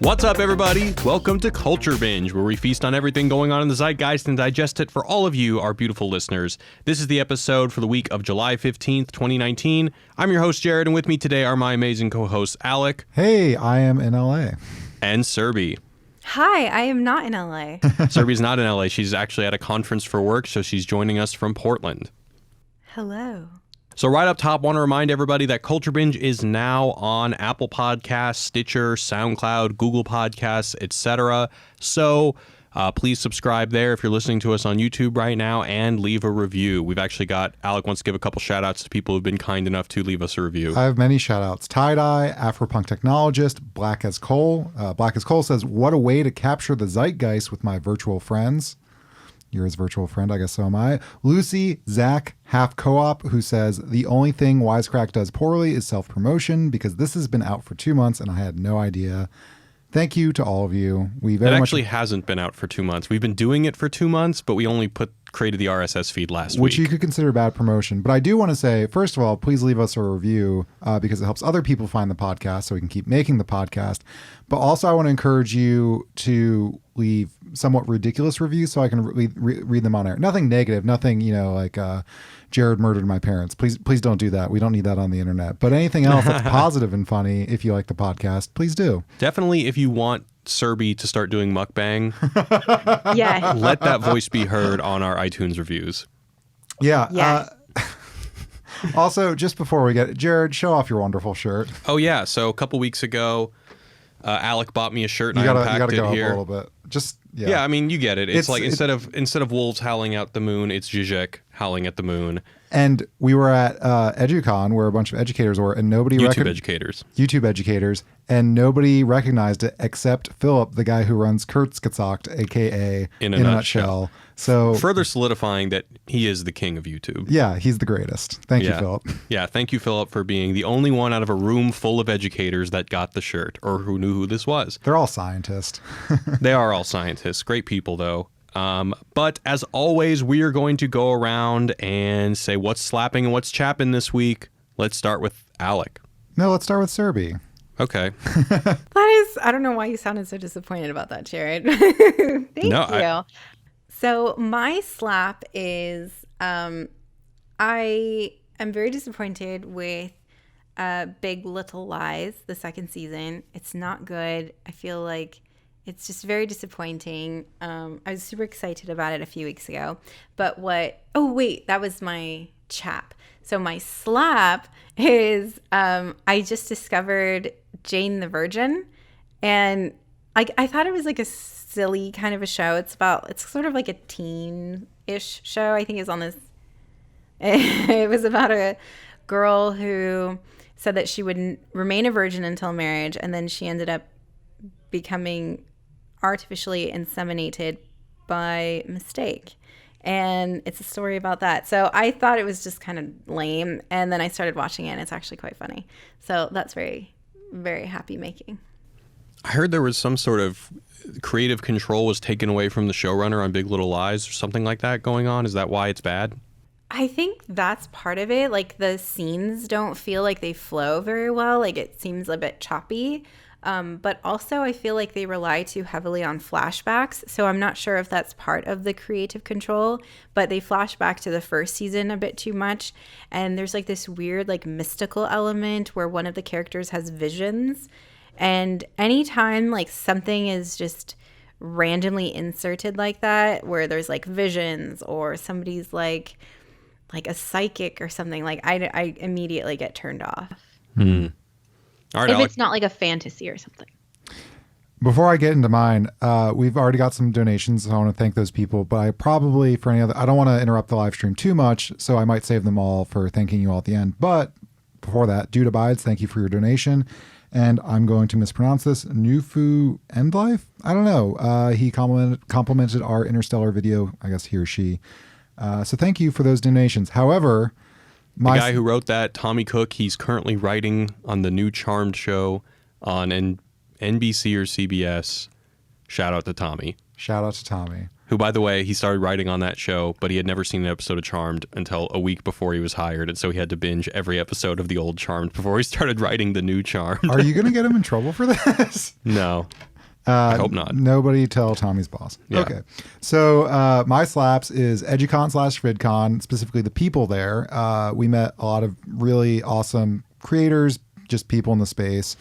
What's up, everybody? Welcome to Culture Binge, where we feast on everything going on in the zeitgeist and digest it for all of you, our beautiful listeners. This is the episode for the week of July 15th, 2019. I'm your host, Jared, and with me today are my amazing co-hosts, Alec. Hey, I am in LA. And Serby. Hi, I am not in LA. Serby's not in LA. She's actually at a conference for work, so she's joining us from Portland. Hello. So right up top, want to remind everybody that Culture Binge is now on Apple Podcasts, Stitcher, SoundCloud, Google Podcasts, etc. So please subscribe there if you're listening to us on YouTube right now and leave a review. We've actually got, Alec wants to give a couple shout outs to people who've been kind enough to leave us a review. I have many shout outs. Tie-Dye, Afropunk Technologist, Black as Coal. Black as Coal says, what a way to capture the zeitgeist with my virtual friends. You're his virtual friend, I guess so am I. Lucy, Zach, Half Co-op, who says, the only thing Wisecrack does poorly is self-promotion because this has been out for 2 months and I had no idea. Thank you to all of you. It actually hasn't been out for 2 months. We've been doing it for 2 months, but we only created the RSS feed last week. Which you could consider bad promotion. But I do want to say, first of all, please leave us a review because it helps other people find the podcast so we can keep making the podcast. But also I want to encourage you to leave somewhat ridiculous reviews so I can read them on air. Nothing negative, nothing, like Jared murdered my parents. Please don't do that. We don't need that on the internet. But anything else that's positive and funny, if you like the podcast, please do. Definitely, if you want Serby to start doing mukbang, Yeah. let that voice be heard on our iTunes reviews. Yeah. Yes. Also, just before we get Jared, show off your wonderful shirt. Oh, yeah. So a couple weeks ago, Alec bought me a shirt and You I gotta unpacked go it up here. a little bit. Just Yeah, I mean, you get it. It's like instead of wolves howling at the moon, it's Zizek howling at the moon. And we were at EduCon where a bunch of educators were, and nobody YouTube educators, and nobody recognized it except Philip, the guy who runs Kurzgesagt, aka In a Nutshell. So further solidifying that he is the king of YouTube. Yeah, he's the greatest. Thank you, Philip. Yeah, thank you, Philip, for being the only one out of a room full of educators that got the shirt or who knew who this was. They're all scientists. They are all scientists. Great people, though. But as always, we are going to go around and say what's slapping and what's chapping this week. Let's start with Alec. No, let's start with Serby. Okay. That is, I don't know why you sounded so disappointed about that, Jared. Thank you. So my slap is I am very disappointed with Big Little Lies, the second season. It's not good. I feel like it's just very disappointing. I was super excited about it a few weeks ago. But that was my chap. So my slap is I just discovered Jane the Virgin. And I thought it was like a silly kind of a show. It's sort of like a teen-ish show. I think it's on this. It was about a girl who said that she would remain a virgin until marriage. And then she ended up becoming artificially inseminated by mistake, and it's a story about that. So I thought it was just kind of lame, and then I started watching it and it's actually quite funny. So that's very, very happy making. I heard there was some sort of creative control was taken away from the showrunner on Big Little Lies or something like that going on. Is that why it's bad? I think that's part of it. Like the scenes don't feel like they flow very well. Like it seems a bit choppy. But also I feel like they rely too heavily on flashbacks. So I'm not sure if that's part of the creative control, but they flash back to the first season a bit too much. And there's like this weird like mystical element where one of the characters has visions. And anytime like something is just randomly inserted like that, where there's like visions or somebody's like a psychic or something, like I immediately get turned off. All right, if Alec. it's not like a fantasy or something. Before I get into mine, we've already got some donations. So I want to thank those people, but I probably I don't want to interrupt the live stream too much, so I might save them all for thanking you all at the end. But before that, Dude Abides, thank you for your donation. And I'm going to mispronounce this. Nufu Endlife? I don't know. He complimented our Interstellar video. I guess he or she. So thank you for those donations. However, the guy who wrote that, Tommy Cook, he's currently writing on the new Charmed show on NBC or CBS. Shout out to Tommy. Shout out to Tommy. Who, by the way, he started writing on that show, but he had never seen an episode of Charmed until a week before he was hired, and so he had to binge every episode of the old Charmed before he started writing the new Charmed. Are you going to get him in trouble for this? No. I hope not. Nobody tell Tommy's boss. Yeah. Okay. So my slaps is EduCon/VidCon, specifically the people there. We met a lot of really awesome creators, just people in the space.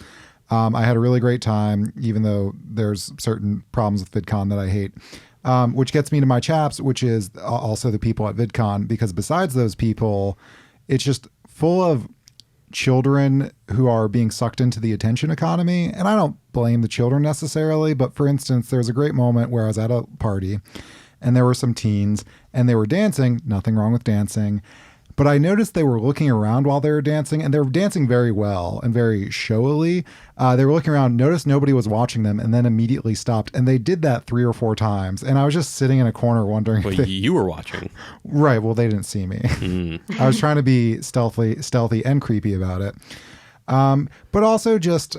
I had a really great time, even though there's certain problems with VidCon that I hate. Which gets me to my chaps, which is also the people at VidCon, because besides those people, it's just full of children who are being sucked into the attention economy. And I don't blame the children necessarily, but for instance, there was a great moment where I was at a party and there were some teens and they were dancing, nothing wrong with dancing. But I noticed they were looking around while they were dancing, and they were dancing very well and very showily. They were looking around, noticed nobody was watching them, and then immediately stopped. And they did that 3 or 4 times. And I was just sitting in a corner wondering. Well, you were watching. Right. Well, they didn't see me. I was trying to be stealthy and creepy about it. But also just...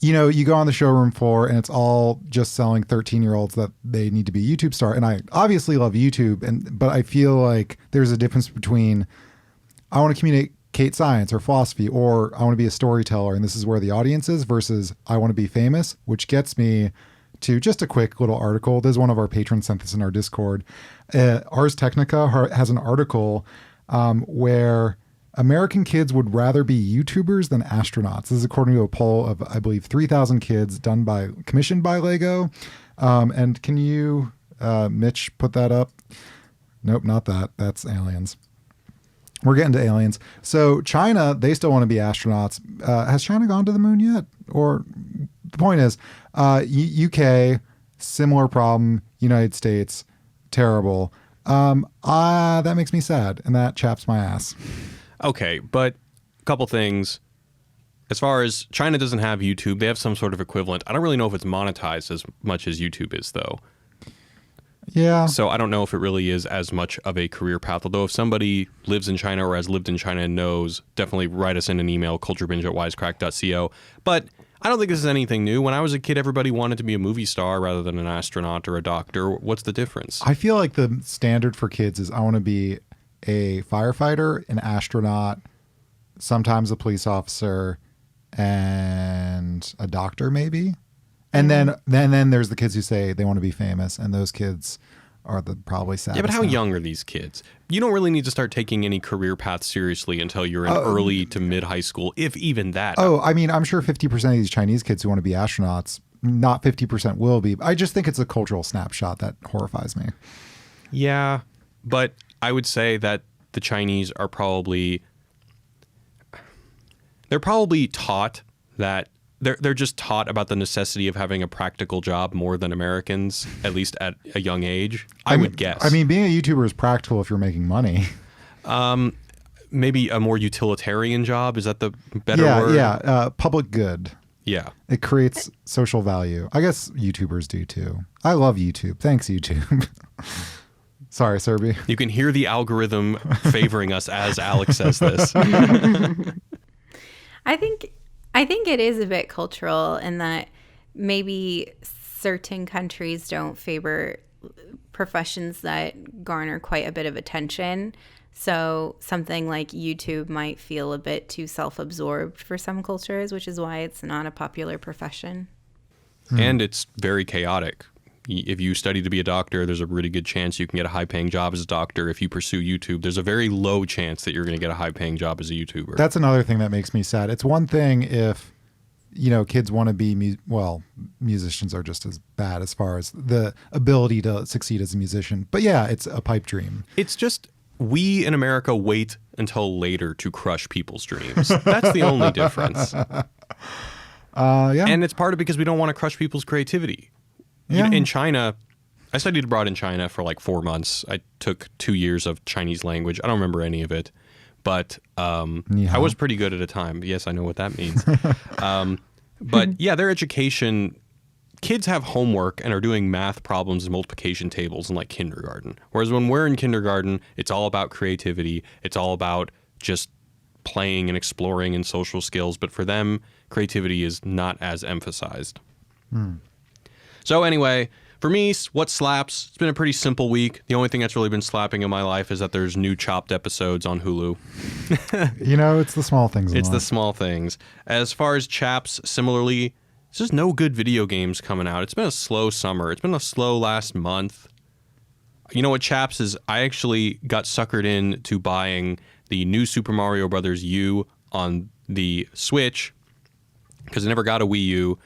you go on the showroom floor and it's all just selling 13-year-olds that they need to be a YouTube star. And I obviously love YouTube, but I feel like there's a difference between I want to communicate science or philosophy, or I want to be a storyteller and this is where the audience is, versus I want to be famous, which gets me to just a quick little article. This is one of our patrons sent this in our Discord. Ars Technica has an article where American kids would rather be YouTubers than astronauts. This is according to a poll of, I believe, 3,000 kids commissioned by Lego. And can you, Mitch, put that up? Nope, not that. That's aliens. We're getting to aliens. So China, they still want to be astronauts. Has China gone to the moon yet? Or the point is, UK, similar problem. United States, terrible. That makes me sad, and that chaps my ass. Okay, but a couple things. As far as China doesn't have YouTube, they have some sort of equivalent. I don't really know if it's monetized as much as YouTube is, though. Yeah. So I don't know if it really is as much of a career path. Although if somebody lives in China or has lived in China and knows, definitely write us in an email, culturebinge@wisecrack.co. But I don't think this is anything new. When I was a kid, everybody wanted to be a movie star rather than an astronaut or a doctor. What's the difference? I feel like the standard for kids is I want to be a firefighter, an astronaut, sometimes a police officer, and a doctor maybe. And then there's the kids who say they want to be famous, and those kids are the probably saddest. Yeah, but how young are these kids? You don't really need to start taking any career path seriously until you're in early to mid high school, if even that. Oh, I mean, I'm sure 50% of these Chinese kids who want to be astronauts, not 50% will be. I just think it's a cultural snapshot that horrifies me. Yeah, but I would say that the Chinese are probably taught that they're just taught about the necessity of having a practical job more than Americans, at least at a young age. I would guess. I mean, being a YouTuber is practical if you're making money. Maybe a more utilitarian job. Is that the better word? Yeah. Public good. Yeah. It creates social value. I guess YouTubers do too. I love YouTube. Thanks, YouTube. Sorry, Serby. You can hear the algorithm favoring us as Alex says this. I think it is a bit cultural in that maybe certain countries don't favor professions that garner quite a bit of attention. So something like YouTube might feel a bit too self-absorbed for some cultures, which is why it's not a popular profession. And it's very chaotic. If you study to be a doctor, there's a really good chance you can get a high-paying job as a doctor. If you pursue YouTube, there's a very low chance that you're going to get a high-paying job as a YouTuber. That's another thing that makes me sad. It's one thing if, kids want to be, musicians are just as bad as far as the ability to succeed as a musician. But yeah, it's a pipe dream. It's just we in America wait until later to crush people's dreams. That's the only difference. Yeah. And it's part of because we don't want to crush people's creativity. Yeah. In China, I studied abroad in China for like 4 months. I took 2 years of Chinese language. I don't remember any of it, but I was pretty good at a time. Yes, I know what that means. But yeah, their education, kids have homework and are doing math problems and multiplication tables in like kindergarten. Whereas when we're in kindergarten, it's all about creativity. It's all about just playing and exploring and social skills. But for them, creativity is not as emphasized. So anyway, for me, what slaps? It's been a pretty simple week. The only thing that's really been slapping in my life is that there's new Chopped episodes on Hulu. It's the small things. It's the small things. As far as chaps, similarly, There's just no good video games coming out. It's been a slow summer. It's been a slow last month. You know what, chaps, is I actually got suckered into buying the new Super Mario Brothers U on the Switch because I never got a Wii U.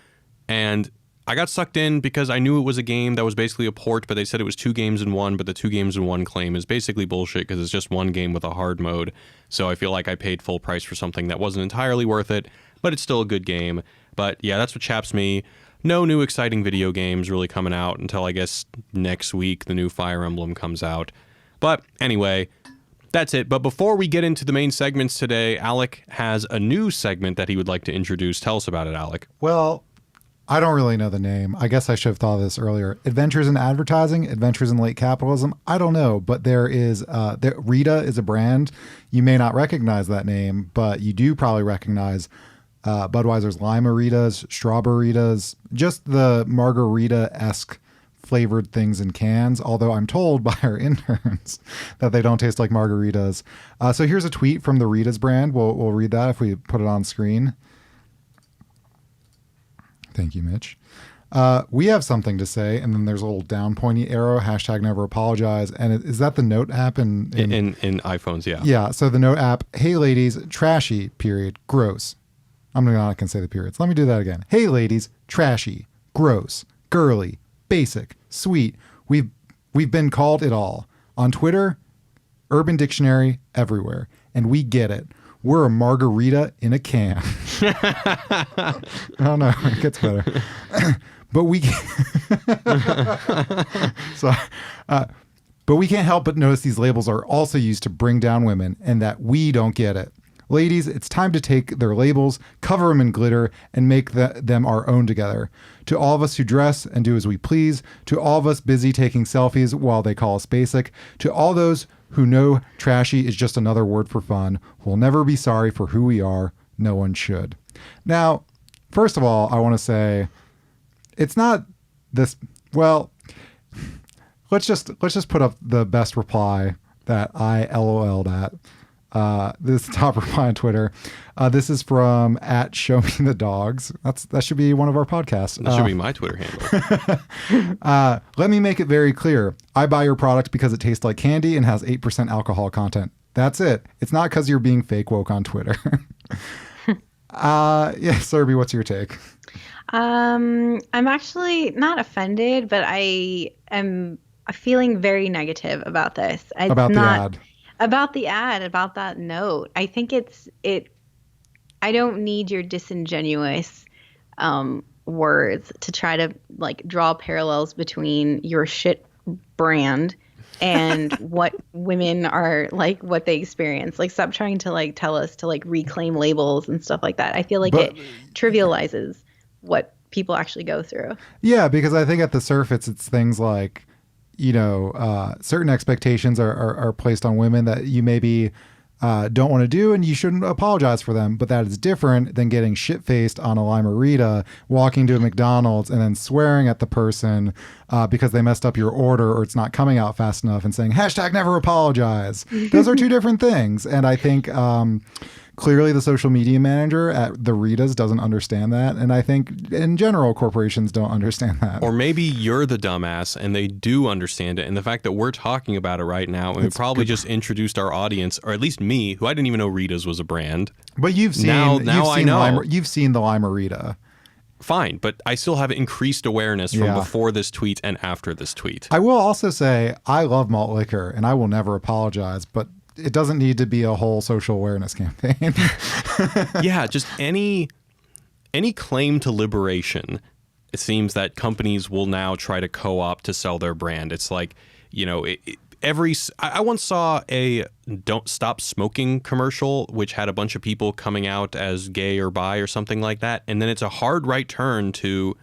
And I got sucked in because I knew it was a game that was basically a port, but they said it was 2 games in one, but the 2 games in one claim is basically bullshit because it's just one game with a hard mode. So I feel like I paid full price for something that wasn't entirely worth it, but it's still a good game. But yeah, that's what chaps me. No new exciting video games really coming out until I guess next week the new Fire Emblem comes out. But anyway, that's it. But before we get into the main segments today, Alec has a new segment that he would like to introduce. Tell us about it, Alec. Well, I don't really know the name. I guess I should have thought of this earlier. Adventures in Advertising, Adventures in Late Capitalism. I don't know, but there is Rita is a brand. You may not recognize that name, but you do probably recognize Budweiser's Lime-A-Ritas, Strawberry-Ritas, just the margarita-esque flavored things in cans, although I'm told by our interns that they don't taste like margaritas. So here's a tweet from the Rita's brand. We'll read that if we put it on screen. Thank you, Mitch. We have something to say, and then there's a little down pointy arrow, #neverapologize. And is that the Note app in iPhones? Yeah. Yeah. So the Note app, hey ladies, trashy, period, gross. I'm not going to say the periods. Let me do that again. Hey ladies, trashy, gross, girly, basic, sweet. We've been called it all. On Twitter, Urban Dictionary, everywhere. And we get it. We're a margarita in a can. Oh no, it gets better. But we but we can't help but notice these labels are also used to bring down women and that we don't get it. Ladies, it's time to take their labels, cover them in glitter, and make them our own together. To all of us who dress and do as we please, to all of us busy taking selfies while they call us basic, to all those who know trashy is just another word for fun, we'll never be sorry for who we are. No one should. Now, first of all, I want to say it's not this. Well, let's just put up the best reply that I LOL'd at. This top reply on Twitter. This is from @ShowMeTheDogs. That should be one of our podcasts. That should be my Twitter handle. Let me make it very clear. I buy your product because it tastes like candy and has 8% alcohol content. That's it. It's not because you're being fake woke on Twitter. Yeah, Serby, what's your take? I'm actually not offended, but I am feeling very negative about this. About the ad. About the ad, about that note. I think I don't need your disingenuous words to try to like draw parallels between your shit brand and what women are like, what they experience. Like, stop trying to like tell us to like reclaim labels and stuff like that. I feel like it trivializes what people actually go through. Yeah, because I think at the surface, it's things like, certain expectations are placed on women that you maybe don't want to do, and you shouldn't apologize for them. But that is different than getting shit-faced on a Lime-A-Rita, walking to a McDonald's, and then swearing at the person because they messed up your order or it's not coming out fast enough and saying, #neverapologize. Those are two different things. And I think clearly the social media manager at the Ritas doesn't understand that. And I think in general, corporations don't understand that. Or maybe you're the dumbass and they do understand it. And the fact that we're talking about it right now, and we probably just introduced our audience, or at least me, who I didn't even know Ritas was a brand. But you've seen, I know. You've seen the Lime-A-Rita. Fine, but I still have increased awareness from before this tweet and after this tweet. I will also say I love malt liquor and I will never apologize, but it doesn't need to be a whole social awareness campaign. Yeah, just any claim to liberation, it seems that companies will now try to co-opt to sell their brand. It's like, I once saw a Don't Stop Smoking commercial, which had a bunch of people coming out as gay or bi or something like that. And then it's a hard right turn to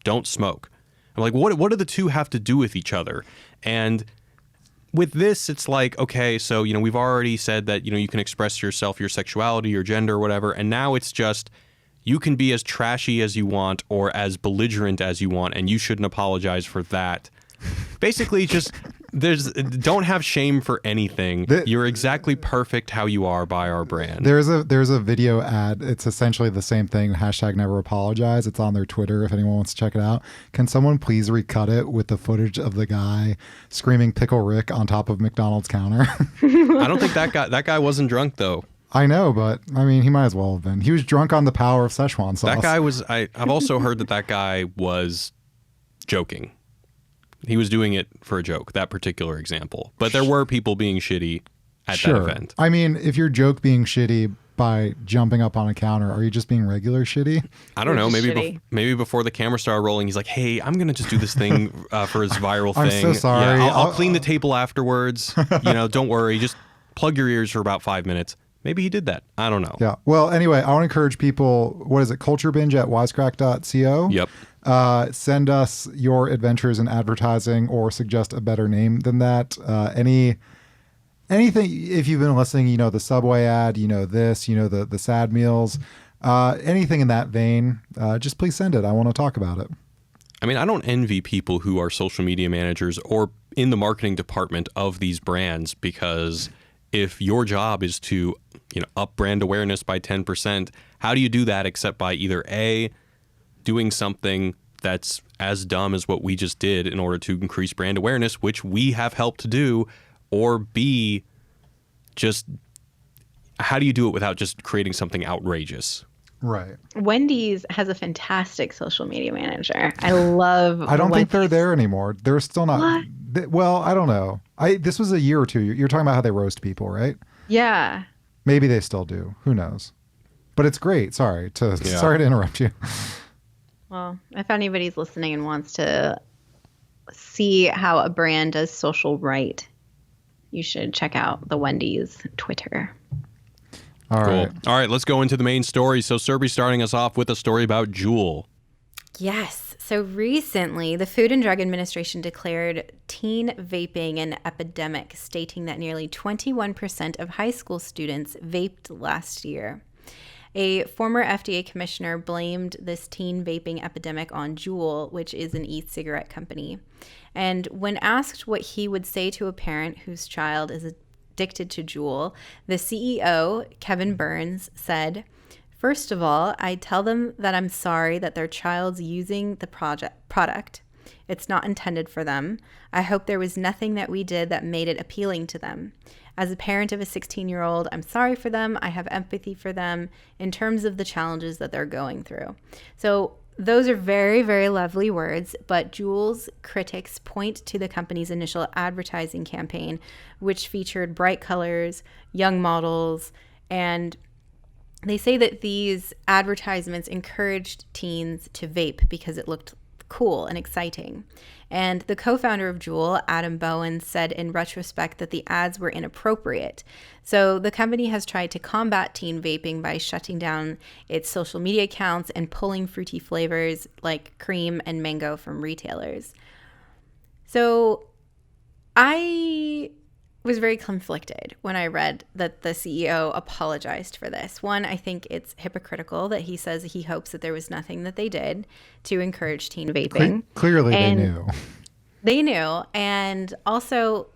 don't smoke. I'm like, what do the two have to do with each other? And with this, it's like, okay, so, we've already said that, you can express yourself, your sexuality, your gender, whatever. And now it's just, you can be as trashy as you want or as belligerent as you want, and you shouldn't apologize for that. Basically, just don't have shame for anything. You're exactly perfect how you are by our brand. There's a video ad. It's essentially the same thing. #NeverApologize. It's on their Twitter if anyone wants to check it out. Can someone please recut it with the footage of the guy screaming "Pickle Rick" on top of McDonald's counter? I don't think that guy wasn't drunk though. I know, but I mean, he might as well have been. He was drunk on the power of Szechuan sauce. That guy was. I've also heard that guy was joking. He was doing it for a joke, that particular example. But there were people being shitty at that event. I mean, if your joke being shitty by jumping up on a counter, are you just being regular shitty? I don't know. Maybe before the camera started rolling, he's like, "Hey, I'm gonna just do this thing for his viral thing. I'm so sorry. Yeah, I'll clean the table afterwards. Don't worry. Just plug your ears for about 5 minutes." Maybe he did that. I don't know. Yeah. Well, anyway, I want to encourage people. What is it? culturebinge@wisecrack.co. Yep. Send us your adventures in advertising, or suggest a better name than that. Anything, if you've been listening, the Subway ad, this, the sad meals, anything in that vein, just please send it. I want to talk about it. I mean, I don't envy people who are social media managers or in the marketing department of these brands, because if your job is to, up brand awareness by 10%, how do you do that except by either A, doing something that's as dumb as what we just did in order to increase brand awareness, which we have helped to do, or B, just how do you do it without just creating something outrageous? Right. Wendy's has a fantastic social media manager. I love I don't think they're there anymore. They're still not. Well, I don't know. This was a year or two. You're talking about how they roast people, right? Yeah. Maybe they still do. Who knows? But it's great. Sorry to interrupt you. Well, if anybody's listening and wants to see how a brand does social right, you should check out the Wendy's Twitter. All right. All right, let's go into the main story. So Serby's starting us off with a story about Juul. Yes. So recently, the Food and Drug Administration declared teen vaping an epidemic, stating that nearly 21% of high school students vaped last year. A former FDA commissioner blamed this teen vaping epidemic on Juul, which is an e-cigarette company. And when asked what he would say to a parent whose child is addicted to Juul, the CEO, Kevin Burns, said, "First of all, I tell them that I'm sorry that their child's using the product. It's not intended for them. I hope there was nothing that we did that made it appealing to them. As a parent of a 16-year-old, I'm sorry for them. I have empathy for them in terms of the challenges that they're going through." So those are very, very lovely words, but Juul's critics point to the company's initial advertising campaign, which featured bright colors, young models, and they say that these advertisements encouraged teens to vape because it looked cool and exciting. And the co-founder of Juul, Adam Bowen, said in retrospect that the ads were inappropriate. So the company has tried to combat teen vaping by shutting down its social media accounts and pulling fruity flavors like cream and mango from retailers. So I was very conflicted when I read that the CEO apologized for this. One, I think it's hypocritical that he says he hopes that there was nothing that they did to encourage teen vaping. Clearly they knew. They knew. And also,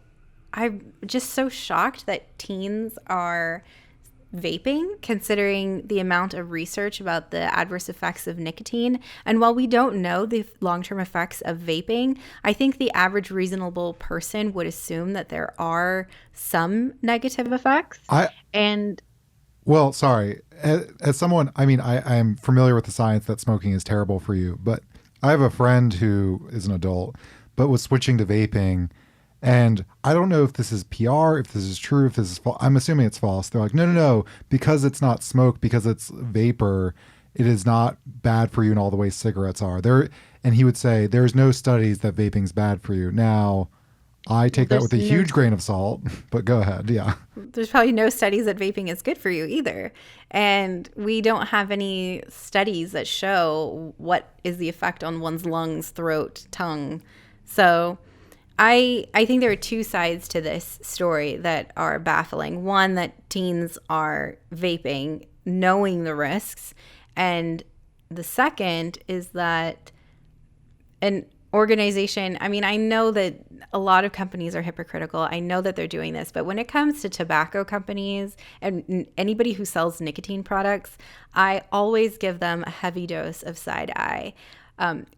I'm just so shocked that teens are vaping, considering the amount of research about the adverse effects of nicotine. And while we don't know the long-term effects of vaping, I think the average reasonable person would assume that there are some negative effects. Well, sorry. As someone, I mean, I am familiar with the science that smoking is terrible for you, but I have a friend who is an adult, but was switching to vaping. And I don't know if this is PR, if this is true, if this is false. I'm assuming it's false. They're like, no, because it's not smoke, because it's vapor, it is not bad for you in all the ways cigarettes are. And he would say, there's no studies that vaping's bad for you. Now, I take that with a huge grain of salt, but go ahead. Yeah. There's probably no studies that vaping is good for you either. And we don't have any studies that show what is the effect on one's lungs, throat, tongue. So I think there are two sides to this story that are baffling. One, that teens are vaping knowing the risks. And the second is that, and organization, I mean, I know that a lot of companies are hypocritical. I know that they're doing this, but when it comes to tobacco companies and anybody who sells nicotine products, I always give them a heavy dose of side eye.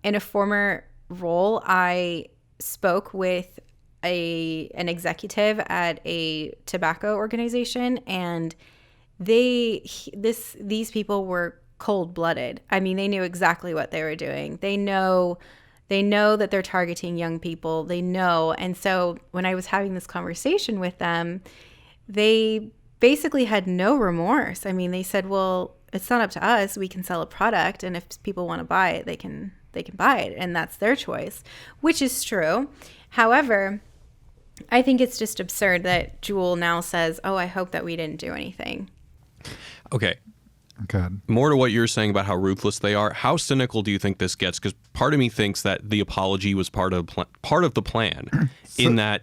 In a former role, I spoke with an executive at a tobacco organization, and these people were cold-blooded. I mean, they knew exactly what they were doing. They know that they're targeting young people. They know. And so when I was having this conversation with them, they basically had no remorse. I mean, they said, well, it's not up to us. We can sell a product, and if people want to buy it, they can buy it, and that's their choice, which is true. However, I think it's just absurd that Juul now says, oh, I hope that we didn't do anything. Okay. Good. More to what you're saying about how ruthless they are. How cynical do you think this gets? Because part of me thinks that the apology was part of the plan, in that,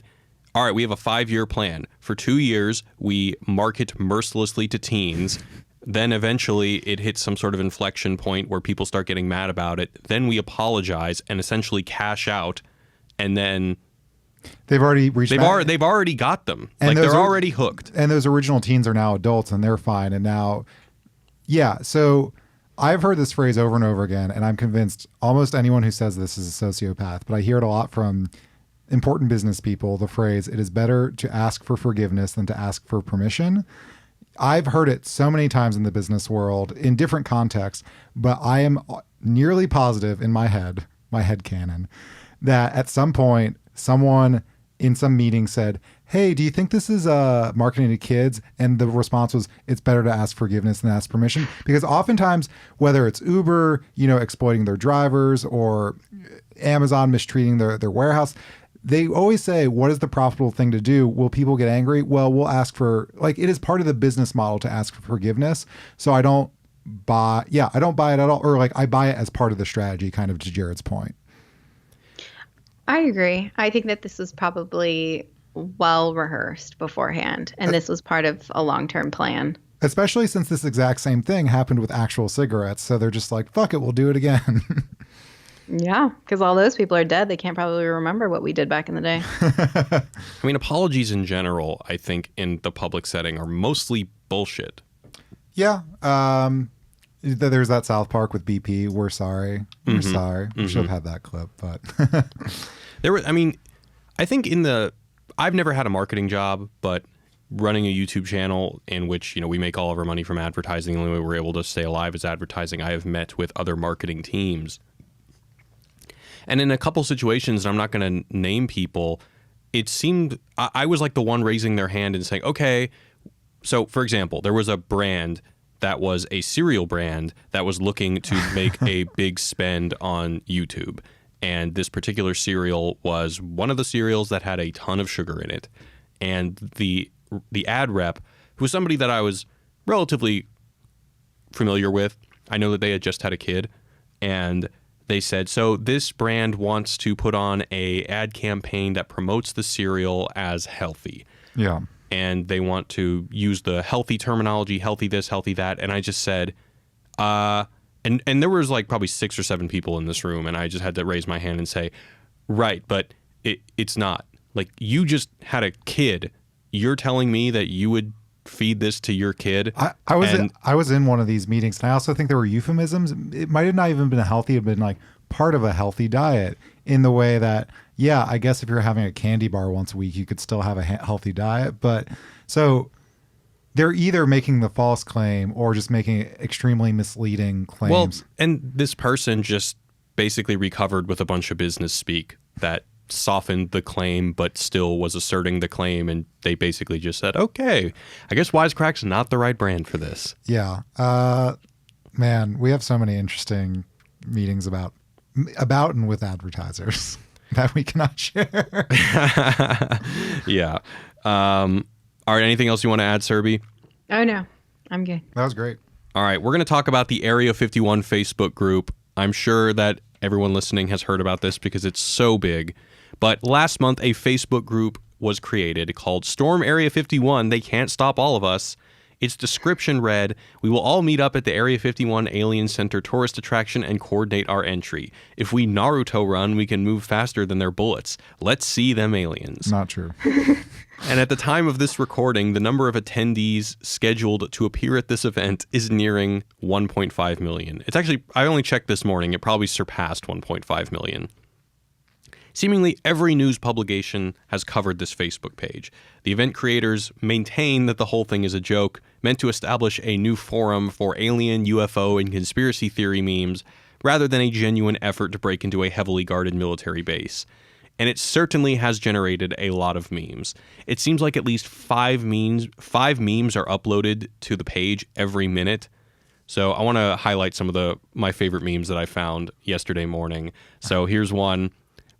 all right, we have a 5-year plan. For 2 years, we market mercilessly to teens. Then eventually it hits some sort of inflection point where people start getting mad about it. Then we apologize and essentially cash out, and then they've already reached. They've already got them. And they're already hooked. And those original teens are now adults, and they're fine. And now. Yeah, so I've heard this phrase over and over again, and I'm convinced almost anyone who says this is a sociopath, but I hear it a lot from important business people, the phrase, it is better to ask for forgiveness than to ask for permission. I've heard it so many times in the business world in different contexts, but I am nearly positive in my head canon, that at some point someone in some meeting said, hey, do you think this is marketing to kids? And the response was, it's better to ask forgiveness than ask permission. Because oftentimes, whether it's Uber, exploiting their drivers, or Amazon mistreating their warehouse, they always say, what is the profitable thing to do? Will people get angry? Well, we'll ask for, it is part of the business model to ask for forgiveness. So I don't buy it at all. Or I buy it as part of the strategy, kind of to Jared's point. I agree. I think that this was probably well rehearsed beforehand, and this was part of a long-term plan. Especially since this exact same thing happened with actual cigarettes, so they're just like, fuck it, we'll do it again. Yeah, because all those people are dead. They can't probably remember what we did back in the day. I mean, apologies in general, I think, in the public setting are mostly bullshit. Yeah. There's that South Park with BP, we're sorry. We're sorry. We should have had that clip, but... I think I've never had a marketing job, but running a YouTube channel in which, we make all of our money from advertising, the only way we're able to stay alive is advertising. I have met with other marketing teams. And in a couple situations, and I'm not going to name people, it seemed I was like the one raising their hand and saying, okay, so for example, there was a brand that was a cereal brand that was looking to make a big spend on YouTube. And this particular cereal was one of the cereals that had a ton of sugar in it. And the ad rep, who was somebody that I was relatively familiar with, I know that they had just had a kid, and they said, so this brand wants to put on a ad campaign that promotes the cereal as healthy. Yeah. And they want to use the healthy terminology, healthy this, healthy that. And I just said, and there was probably 6 or 7 people in this room, and I just had to raise my hand and say, right, but it's not. You just had a kid. You're telling me that you would feed this to your kid? I was in one of these meetings, and I also think there were euphemisms. It might have not even been healthy. It had been part of a healthy diet, in the way that, yeah, I guess if you're having a candy bar once a week, you could still have a healthy diet. But so they're either making the false claim or just making extremely misleading claims. Well, and this person just basically recovered with a bunch of business speak that softened the claim but still was asserting the claim, and they basically just said, okay, I guess Wisecrack's not the right brand for this. Yeah. Man, we have so many interesting meetings about and with advertisers that we cannot share. Yeah. All right, anything else you want to add, Serby? Oh, no. I'm good. That was great. All right, we're going to talk about the Area 51 Facebook group. I'm sure that everyone listening has heard about this because it's so big. But last month, a Facebook group was created called Storm Area 51. They can't stop all of us. Its description read, "We will all meet up at the Area 51 Alien Center tourist attraction and coordinate our entry. If we Naruto run, we can move faster than their bullets. Let's see them aliens." Not true. And at the time of this recording, the number of attendees scheduled to appear at this event is nearing 1.5 million. It's actually, I only checked this morning, it probably surpassed 1.5 million. Seemingly every news publication has covered this Facebook page. The event creators maintain that the whole thing is a joke, meant to establish a new forum for alien, UFO, and conspiracy theory memes, rather than a genuine effort to break into a heavily guarded military base. And it certainly has generated a lot of memes. It seems like at least five memes are uploaded to the page every minute. So I want to highlight some of my favorite memes that I found yesterday morning. So here's one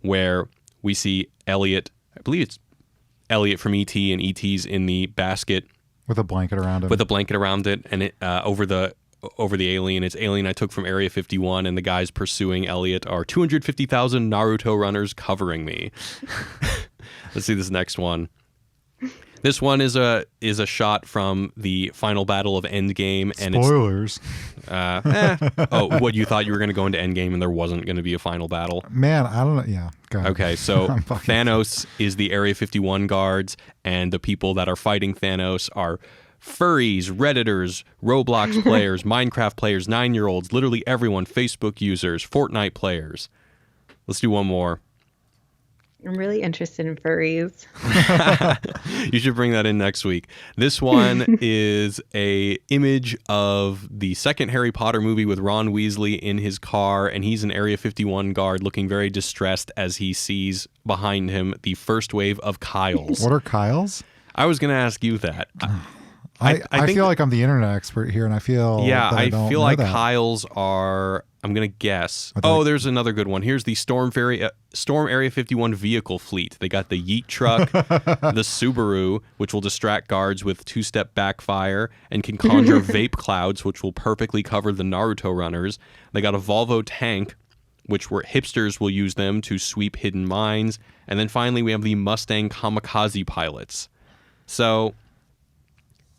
where we see Elliot, I believe it's Elliot from E.T., and E.T.'s in the basket. With a blanket around him. With a blanket around it, and it over the alien. It's alien I took from Area 51, and the guys pursuing Elliot are 250,000 Naruto runners covering me. Let's see this next one. This one is a shot from the final battle of Endgame. And spoilers. Oh, what, you thought you were going to go into Endgame and there wasn't going to be a final battle? Man, I don't know. Yeah, go ahead. Okay, so Thanos is the Area 51 guards, and the people that are fighting Thanos are furries, Redditors, Roblox players, Minecraft players, 9-year-olds, literally everyone, Facebook users, Fortnite players. Let's do one more. I'm really interested in furries. You should bring that in next week. This one is a image of the second Harry Potter movie with Ron Weasley in his car, and he's an Area 51 guard looking very distressed as he sees behind him the first wave of Kyles. What are Kyles? I was going to ask you that. I feel like I'm the internet expert here, and I feel I feel like Kyles are, I'm going to guess. Oh, there's another good one. Here's the Storm Area 51 vehicle fleet. They got the Yeet truck, the Subaru, which will distract guards with two-step backfire and can conjure vape clouds, which will perfectly cover the Naruto runners. They got a Volvo tank, which hipsters will use them to sweep hidden mines. And then finally, we have the Mustang kamikaze pilots. So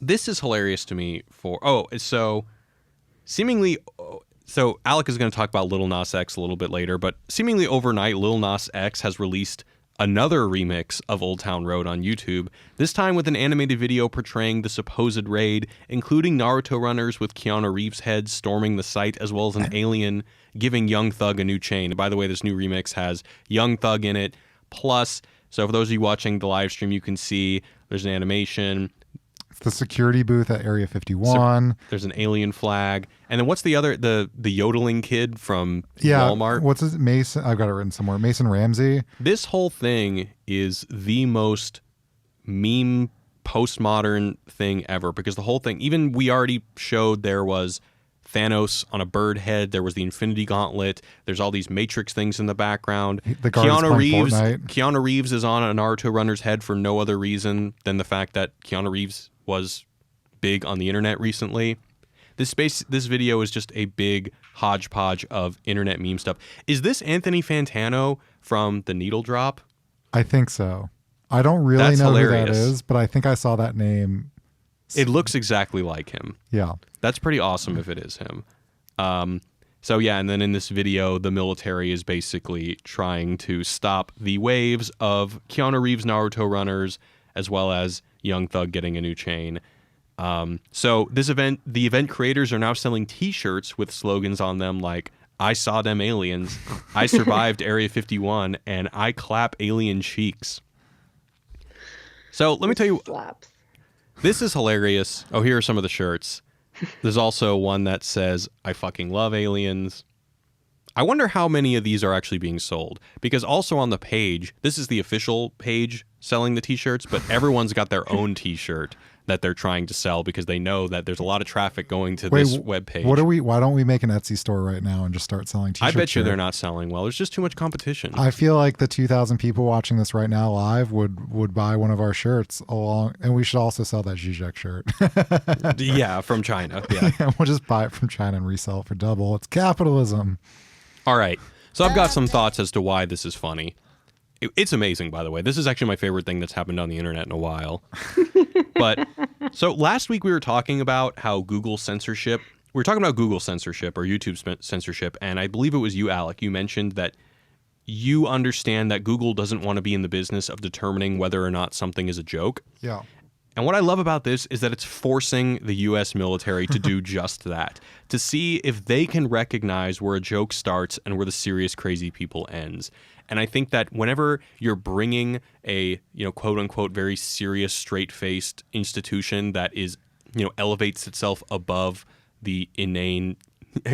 this is hilarious to me so Alec is going to talk about Lil Nas X a little bit later, but seemingly overnight, Lil Nas X has released another remix of Old Town Road on YouTube, this time with an animated video portraying the supposed raid, including Naruto runners with Keanu Reeves' head storming the site, as well as an alien giving Young Thug a new chain. And by the way, this new remix has Young Thug in it, plus, so for those of you watching the live stream, you can see there's an animation. It's the security booth at Area 51. There's an alien flag. And then what's the other, the yodeling kid from Walmart? What's his, Mason? I've got it written somewhere. Mason Ramsey. This whole thing is the most meme postmodern thing ever, because the whole thing, even we already showed there was Thanos on a bird head. There was the Infinity Gauntlet. There's all these Matrix things in the background. Keanu Reeves is on a Naruto runner's head for no other reason than the fact that Keanu Reeves was big on the internet recently. This video is just a big hodgepodge of internet meme stuff. Is this Anthony Fantano from The Needle Drop? I think so. I don't really know who that is, but I think I saw that name. It looks exactly like him. Yeah. That's pretty awesome if it is him. So yeah, and then in this video, the military is basically trying to stop the waves of Keanu Reeves Naruto runners, as well as Young Thug getting a new chain. So the event creators are now selling T-shirts with slogans on them like, "I saw them aliens," "I survived Area 51," and "I clap alien cheeks." So let me tell you, this is hilarious. Oh, here are some of the shirts. There's also one that says, "I fucking love aliens." I wonder how many of these are actually being sold, because also on the page, this is the official page selling the T-shirts, but everyone's got their own T-shirt that they're trying to sell because they know that there's a lot of traffic going to this webpage. Why don't we make an Etsy store right now and just start selling T-shirts? I bet you they're not selling well. There's just too much competition. I feel like the 2,000 people watching this right now live would buy one of our shirts along, and we should also sell that Zizek shirt. Yeah, from China. Yeah. We'll just buy it from China and resell it for double. It's capitalism. All right. So I've got some thoughts as to why this is funny. It's amazing, by the way. This is actually my favorite thing that's happened on the internet in a while. But so last week we were talking about how Google censorship. We were talking about Google censorship or YouTube censorship, and I believe it was you, Alec. You mentioned that you understand that Google doesn't want to be in the business of determining whether or not something is a joke. Yeah. And what I love about this is that it's forcing the U.S. military to do just that, to see if they can recognize where a joke starts and where the serious, crazy people ends. And I think that whenever you're bringing a, quote unquote, very serious, straight-faced institution that is, elevates itself above the inane,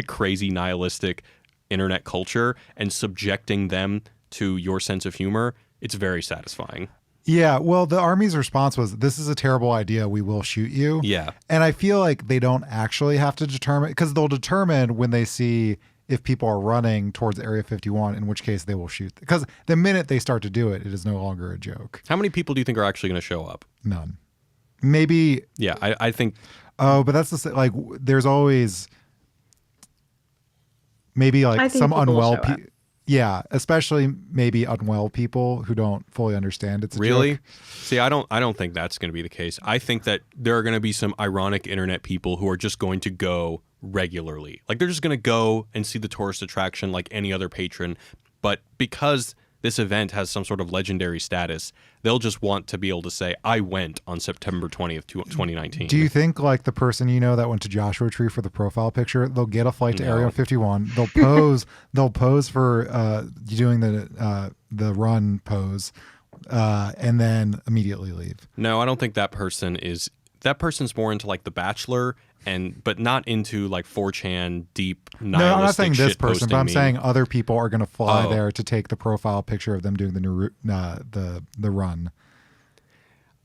crazy, nihilistic internet culture and subjecting them to your sense of humor, it's very satisfying. Yeah, well, the Army's response was, this is a terrible idea, we will shoot you. Yeah. And I feel like they don't actually have to determine, because they'll determine when they see if people are running towards Area 51, in which case they will shoot. Because the minute they start to do it, it is no longer a joke. How many people do you think are actually going to show up? None. Maybe. Yeah, I think. Oh, but that's like, there's always maybe like some unwell people. Yeah, especially maybe unwell people who don't fully understand it's a really joke. See, I don't think that's going to be the case. I think that there are going to be some ironic internet people who are just going to go regularly. Like they're just going to go and see the tourist attraction like any other patron, but because this event has some sort of legendary status, they'll just want to be able to say, I went on September 20th, 2019. Do you think like the person that went to Joshua Tree for the profile picture, they'll get a flight to Area 51, they'll pose for doing the run pose, and then immediately leave? No, I don't think that person's more into like The Bachelor but not into like 4chan deep nihilistic. No, I'm not saying this person, but I'm meme. saying other people are going to fly there to take the profile picture of them doing the run.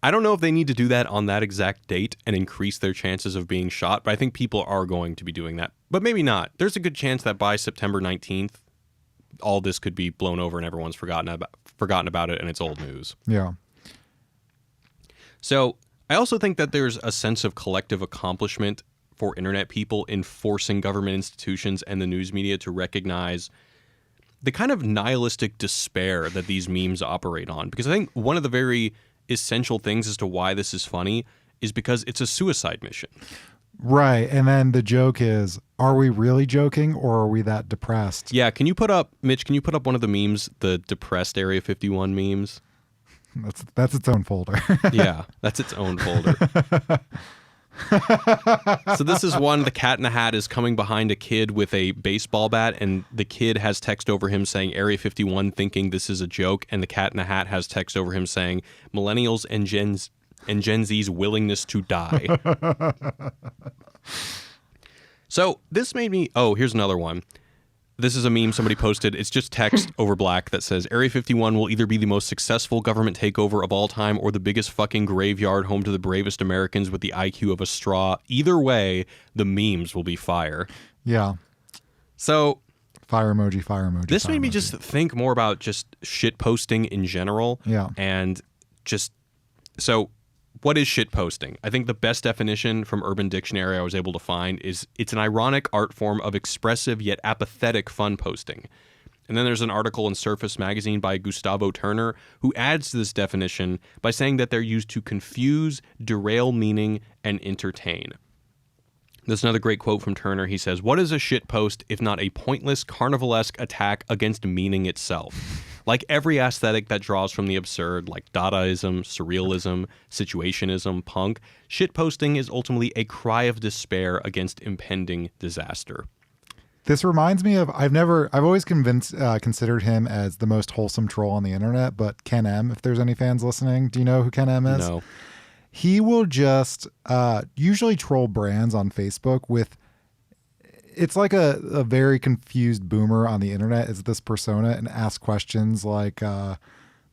I don't know if they need to do that on that exact date and increase their chances of being shot, but I think people are going to be doing that. But maybe not. There's a good chance that by September 19th, all this could be blown over and everyone's forgotten about it and it's old news. Yeah. So I also think that there's a sense of collective accomplishment for internet people in forcing government institutions and the news media to recognize the kind of nihilistic despair that these memes operate on. Because I think one of the very essential things as to why this is funny is because it's a suicide mission. Right. And then the joke is, are we really joking or are we that depressed? Yeah. Mitch, can you put up one of the memes, the depressed Area 51 memes? That's its own folder. Yeah, that's its own folder. So this is one, the Cat in the Hat is coming behind a kid with a baseball bat, and the kid has text over him saying Area 51 thinking this is a joke, and the Cat in the Hat has text over him saying millennials and Gen Z's willingness to die. So this made me, here's another one. This is a meme somebody posted. It's just text over black that says, Area 51 will either be the most successful government takeover of all time or the biggest fucking graveyard home to the bravest Americans with the IQ of a straw. Either way, the memes will be fire. Yeah. So fire emoji, fire emoji. This made me just think more about just shit posting in general. Yeah. And just, so what is shit posting? I think the best definition from Urban Dictionary I was able to find is it's an ironic art form of expressive yet apathetic fun posting. And then there's an article in Surface Magazine by Gustavo Turner who adds to this definition by saying that they're used to confuse, derail meaning, and entertain. There's another great quote from Turner. He says, "What is a shit post if not a pointless carnivalesque attack against meaning itself? Like every aesthetic that draws from the absurd, like Dadaism, Surrealism, Situationism, punk, shitposting is ultimately a cry of despair against impending disaster." This reminds me of, I've always considered him as the most wholesome troll on the internet, but Ken M, if there's any fans listening, do you know who Ken M is? No. He will just usually troll brands on Facebook with, it's like a very confused boomer on the internet is this persona, and ask questions like,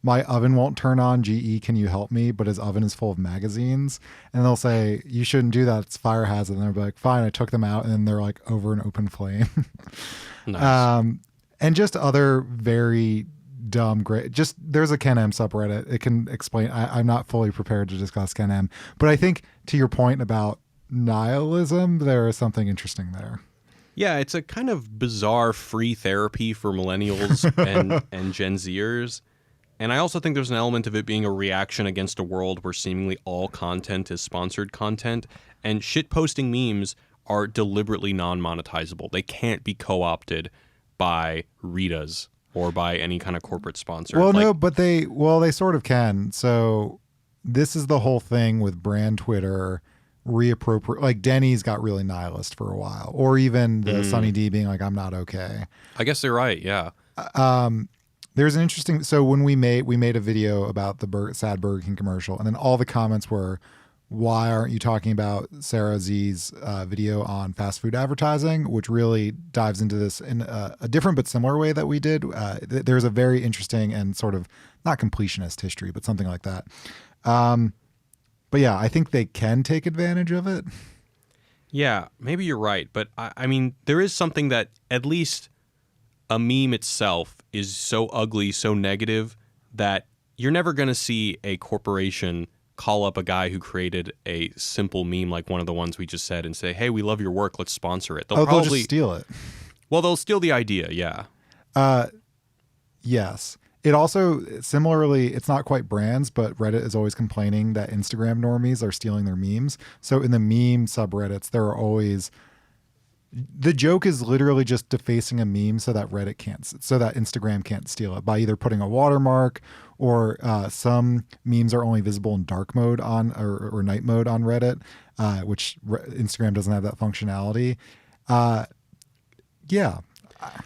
my oven won't turn on, GE, can you help me? But his oven is full of magazines. And they'll say, you shouldn't do that, it's fire hazard. And they'll be like, fine, I took them out. And then they're like over an open flame. Nice. And just other very dumb, there's a Ken M subreddit. It can explain, I'm not fully prepared to discuss Ken M. But I think to your point about nihilism, there is something interesting there. Yeah, it's a kind of bizarre free therapy for millennials and Gen Zers And I also think there's an element of it being a reaction against a world where seemingly all content is sponsored content, and shitposting memes are deliberately non-monetizable. They can't be co-opted by Ritas or by any kind of corporate sponsor. Well, no, but they sort of can. So this is the whole thing with brand Twitter reappropriate. Like Denny's got really nihilist for a while, or even the Sunny D being like, I'm not okay. I guess they're right. Yeah. There's an interesting. So when we made a video about the sad Burger King commercial, and then all the comments were, why aren't you talking about Sarah Z's video on fast food advertising, which really dives into this in a different but similar way that we did. There's a very interesting and sort of not completionist history, but something like that. But yeah, I think they can take advantage of it. Yeah, maybe you're right. But I mean, there is something that at least a meme itself is so ugly, so negative that you're never going to see a corporation call up a guy who created a simple meme like one of the ones we just said and say, hey, we love your work, let's sponsor it. They'll just steal it. Well, they'll steal the idea, yeah. Yes. It also, similarly, it's not quite brands, but Reddit is always complaining that Instagram normies are stealing their memes. So in the meme subreddits, there are always... The joke is literally just defacing a meme so that Instagram can't steal it by either putting a watermark or some memes are only visible in dark mode or night mode on Reddit, which Instagram doesn't have that functionality. Yeah.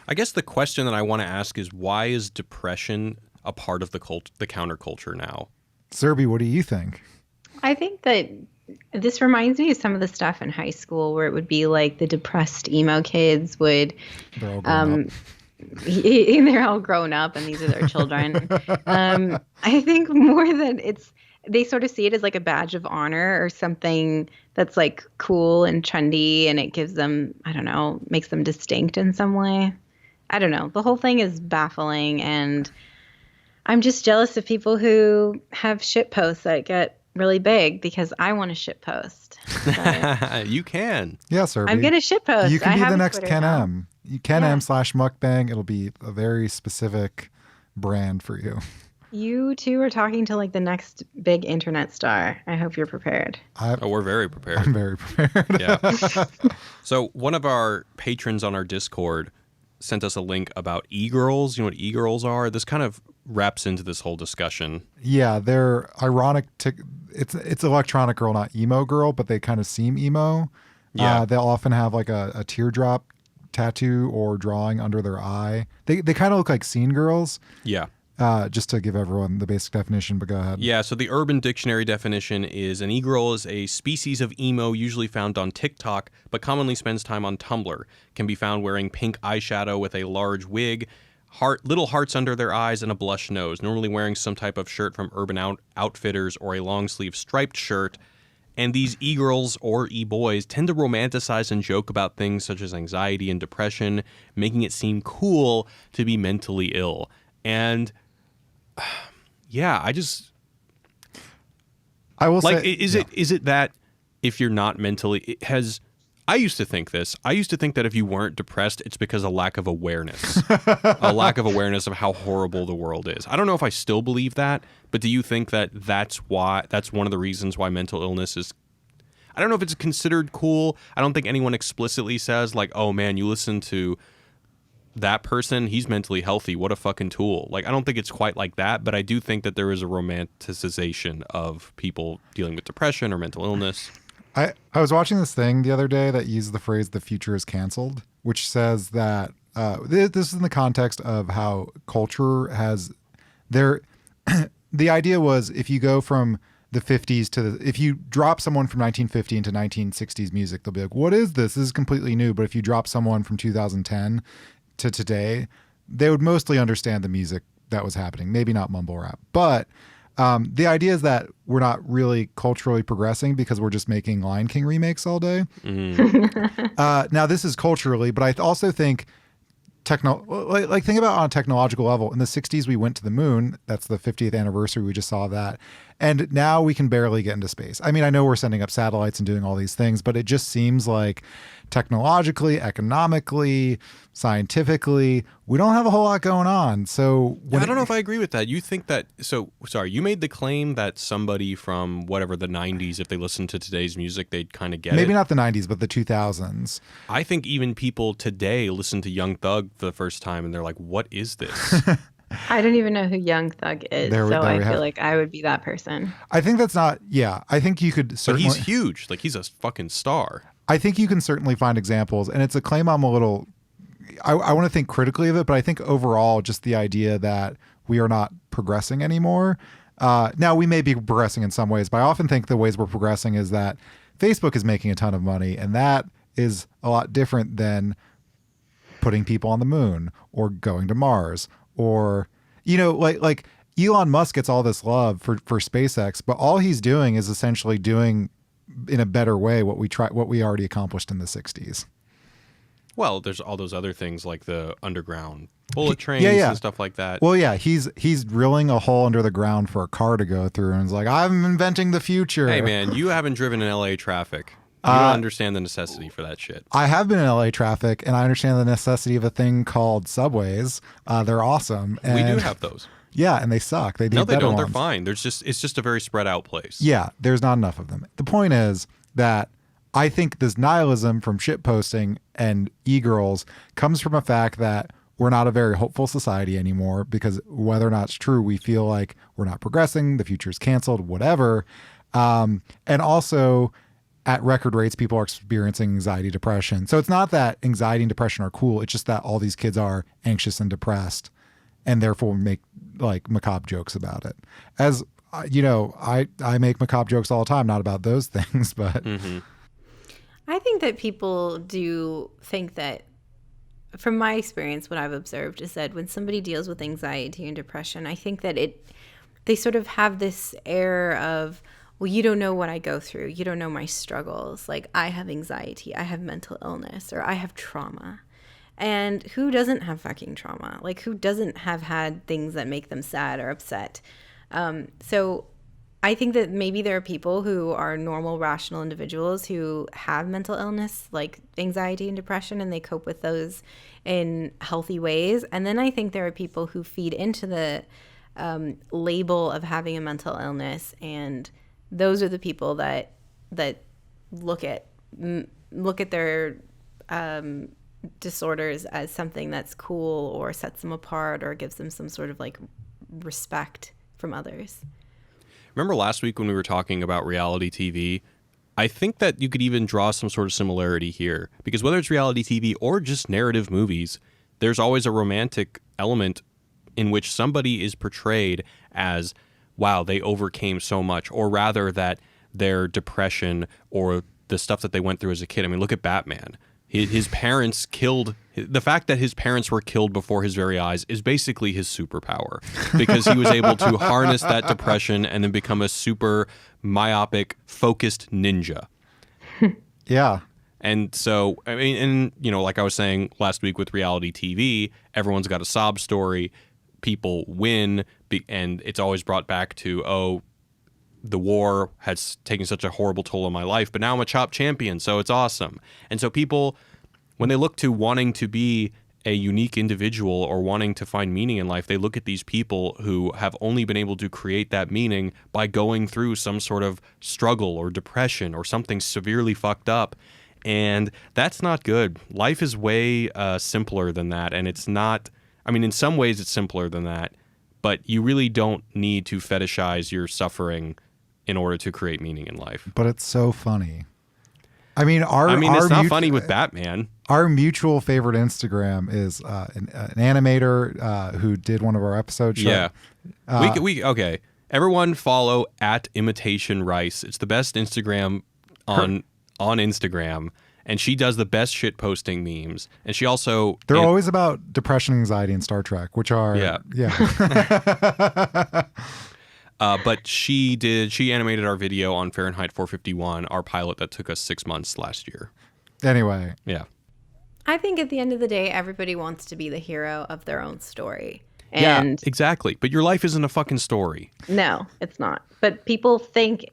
I guess the question that I want to ask is, why is depression a part of the counterculture now? Serby, what do you think? I think that this reminds me of some of the stuff in high school where it would be like the depressed emo kids would, they're all grown up. They're all grown up and these are their children. I think more than they sort of see it as like a badge of honor or something that's like cool and trendy, and it gives them, I don't know, makes them distinct in some way. I don't know. The whole thing is baffling, and I'm just jealous of people who have shit posts that get really big because I want a shit post. So, you can. Yeah, sir. I'm going to shit post. You can be the next Twitter Ken now. M. Ken M/mukbang. It'll be a very specific brand for you. You two are talking to like the next big internet star. I hope you're prepared. We're very prepared. I'm very prepared. Yeah. So one of our patrons on our Discord sent us a link about e-girls. You know what e-girls are? This kind of wraps into this whole discussion. Yeah, they're ironic. It's electronic girl, not emo girl, but they kind of seem emo. Yeah. They'll often have like a teardrop tattoo or drawing under their eye. They kind of look like scene girls. Yeah. Just to give everyone the basic definition, but go ahead. Yeah, so the Urban Dictionary definition is an e-girl is a species of emo usually found on TikTok, but commonly spends time on Tumblr. Can be found wearing pink eyeshadow with a large wig, little hearts under their eyes, and a blush nose, normally wearing some type of shirt from Urban Outfitters or a long-sleeve striped shirt. And these e-girls or e-boys tend to romanticize and joke about things such as anxiety and depression, making it seem cool to be mentally ill. And yeah, I will like, say, is it that if you're not mentally, I used to think this. I used to think that if you weren't depressed, it's because of lack of awareness, a lack of awareness of how horrible the world is. I don't know if I still believe that, but do you think that that's one of the reasons why mental illness is, I don't know if it's considered cool. I don't think anyone explicitly says like, oh man, you listen to that person, he's mentally healthy, what a fucking tool. Like, I don't think it's quite like that, but I do think that there is a romanticization of people dealing with depression or mental illness. I was watching this thing the other day that used the phrase "the future is canceled," which says that this is in the context of how culture has the idea was if you go from the 50s if you drop someone from 1950 into 1960s music, they'll be like, what is this? This is completely new. But if you drop someone from 2010 to today, they would mostly understand the music that was happening. Maybe not mumble rap, but the idea is that we're not really culturally progressing because we're just making Lion King remakes all day. Mm. Now this is culturally, but I also think think about on a technological level. In the 60s, we went to the moon. That's the 50th anniversary. We just saw that. And now we can barely get into space. I mean, I know we're sending up satellites and doing all these things, but it just seems like technologically, economically, scientifically, we don't have a whole lot going on. So I don't know if I agree with that. You think that, you made the claim that somebody from whatever the 90s, if they listened to today's music, they'd kind of get maybe it. Not the 90s, but the 2000s. I think even people today listen to Young Thug for the first time and they're like, what is this? I don't even know who Young Thug is, I feel like I would be that person. I think that's not, I think you could certainly. But he's huge. Like, he's a fucking star. I think you can certainly find examples, and it's a claim I'm a little, I want to think critically of it, but I think overall just the idea that we are not progressing anymore. Now, we may be progressing in some ways, but I often think the ways we're progressing is that Facebook is making a ton of money, and that is a lot different than putting people on the moon or going to Mars or, like Elon Musk gets all this love for SpaceX, but all he's doing is essentially doing in a better way what we already accomplished in the 60s. Well, there's all those other things like the underground bullet trains and stuff like that. Well, yeah, he's drilling a hole under the ground for a car to go through, and he's like, I'm inventing the future. Hey, man, you haven't driven in LA traffic. You don't understand the necessity for that shit. I have been in LA traffic, and I understand the necessity of a thing called subways. They're awesome. And, we do have those. Yeah, and they suck. They no, they don't. Ones. They're fine. It's just a very spread out place. Yeah, there's not enough of them. The point is that I think this nihilism from shitposting and e-girls comes from a fact that we're not a very hopeful society anymore, because whether or not it's true, we feel like we're not progressing, the future's canceled, whatever. And also, at record rates, people are experiencing anxiety, depression. So it's not that anxiety and depression are cool. It's just that all these kids are anxious and depressed, and therefore make like macabre jokes about it. As I make macabre jokes all the time, not about those things, but I think that people do think that, from my experience, what I've observed is that when somebody deals with anxiety and depression, I think that they sort of have this air of, well, you don't know what I go through. You don't know my struggles. Like, I have anxiety, I have mental illness, or I have trauma. And who doesn't have fucking trauma? Like, who doesn't have had things that make them sad or upset? So I think that maybe there are people who are normal, rational individuals who have mental illness, like anxiety and depression, and they cope with those in healthy ways. And then I think there are people who feed into the label of having a mental illness, and those are the people that look at their disorders as something that's cool or sets them apart or gives them some sort of like respect from others. Remember last week when we were talking about reality TV? I think that you could even draw some sort of similarity here, because whether it's reality TV or just narrative movies, there's always a romantic element in which somebody is portrayed as, wow, they overcame so much, or rather that their depression or the stuff that they went through as a kid. I mean, look at Batman. His parents killed. The fact that his parents were killed before his very eyes is basically his superpower, because he was able to harness that depression and then become a super myopic, focused ninja. Yeah. And so, I mean, and like I was saying last week with reality TV, everyone's got a sob story. People win, and it's always brought back to, oh, the war has taken such a horrible toll on my life, but now I'm a Chop champion, so it's awesome. And so people, when they look to wanting to be a unique individual or wanting to find meaning in life, they look at these people who have only been able to create that meaning by going through some sort of struggle or depression or something severely fucked up. And that's not good. Life is way simpler than that. And it's not, I mean, in some ways it's simpler than that, but you really don't need to fetishize your suffering in order to create meaning in life. But it's so funny. I mean, it's not funny with Batman. Our mutual favorite Instagram is an animator who did one of our episodes. Yeah. Okay. Everyone follow @ImitationRice. It's the best Instagram on Instagram. And she does the best shit posting memes. And she also... They're always about depression, anxiety, and Star Trek, which are... Yeah. But she animated our video on Fahrenheit 451, our pilot that took us 6 months last year. Anyway. Yeah. I think at the end of the day, everybody wants to be the hero of their own story. And yeah, exactly. But your life isn't a fucking story. No, it's not. But people think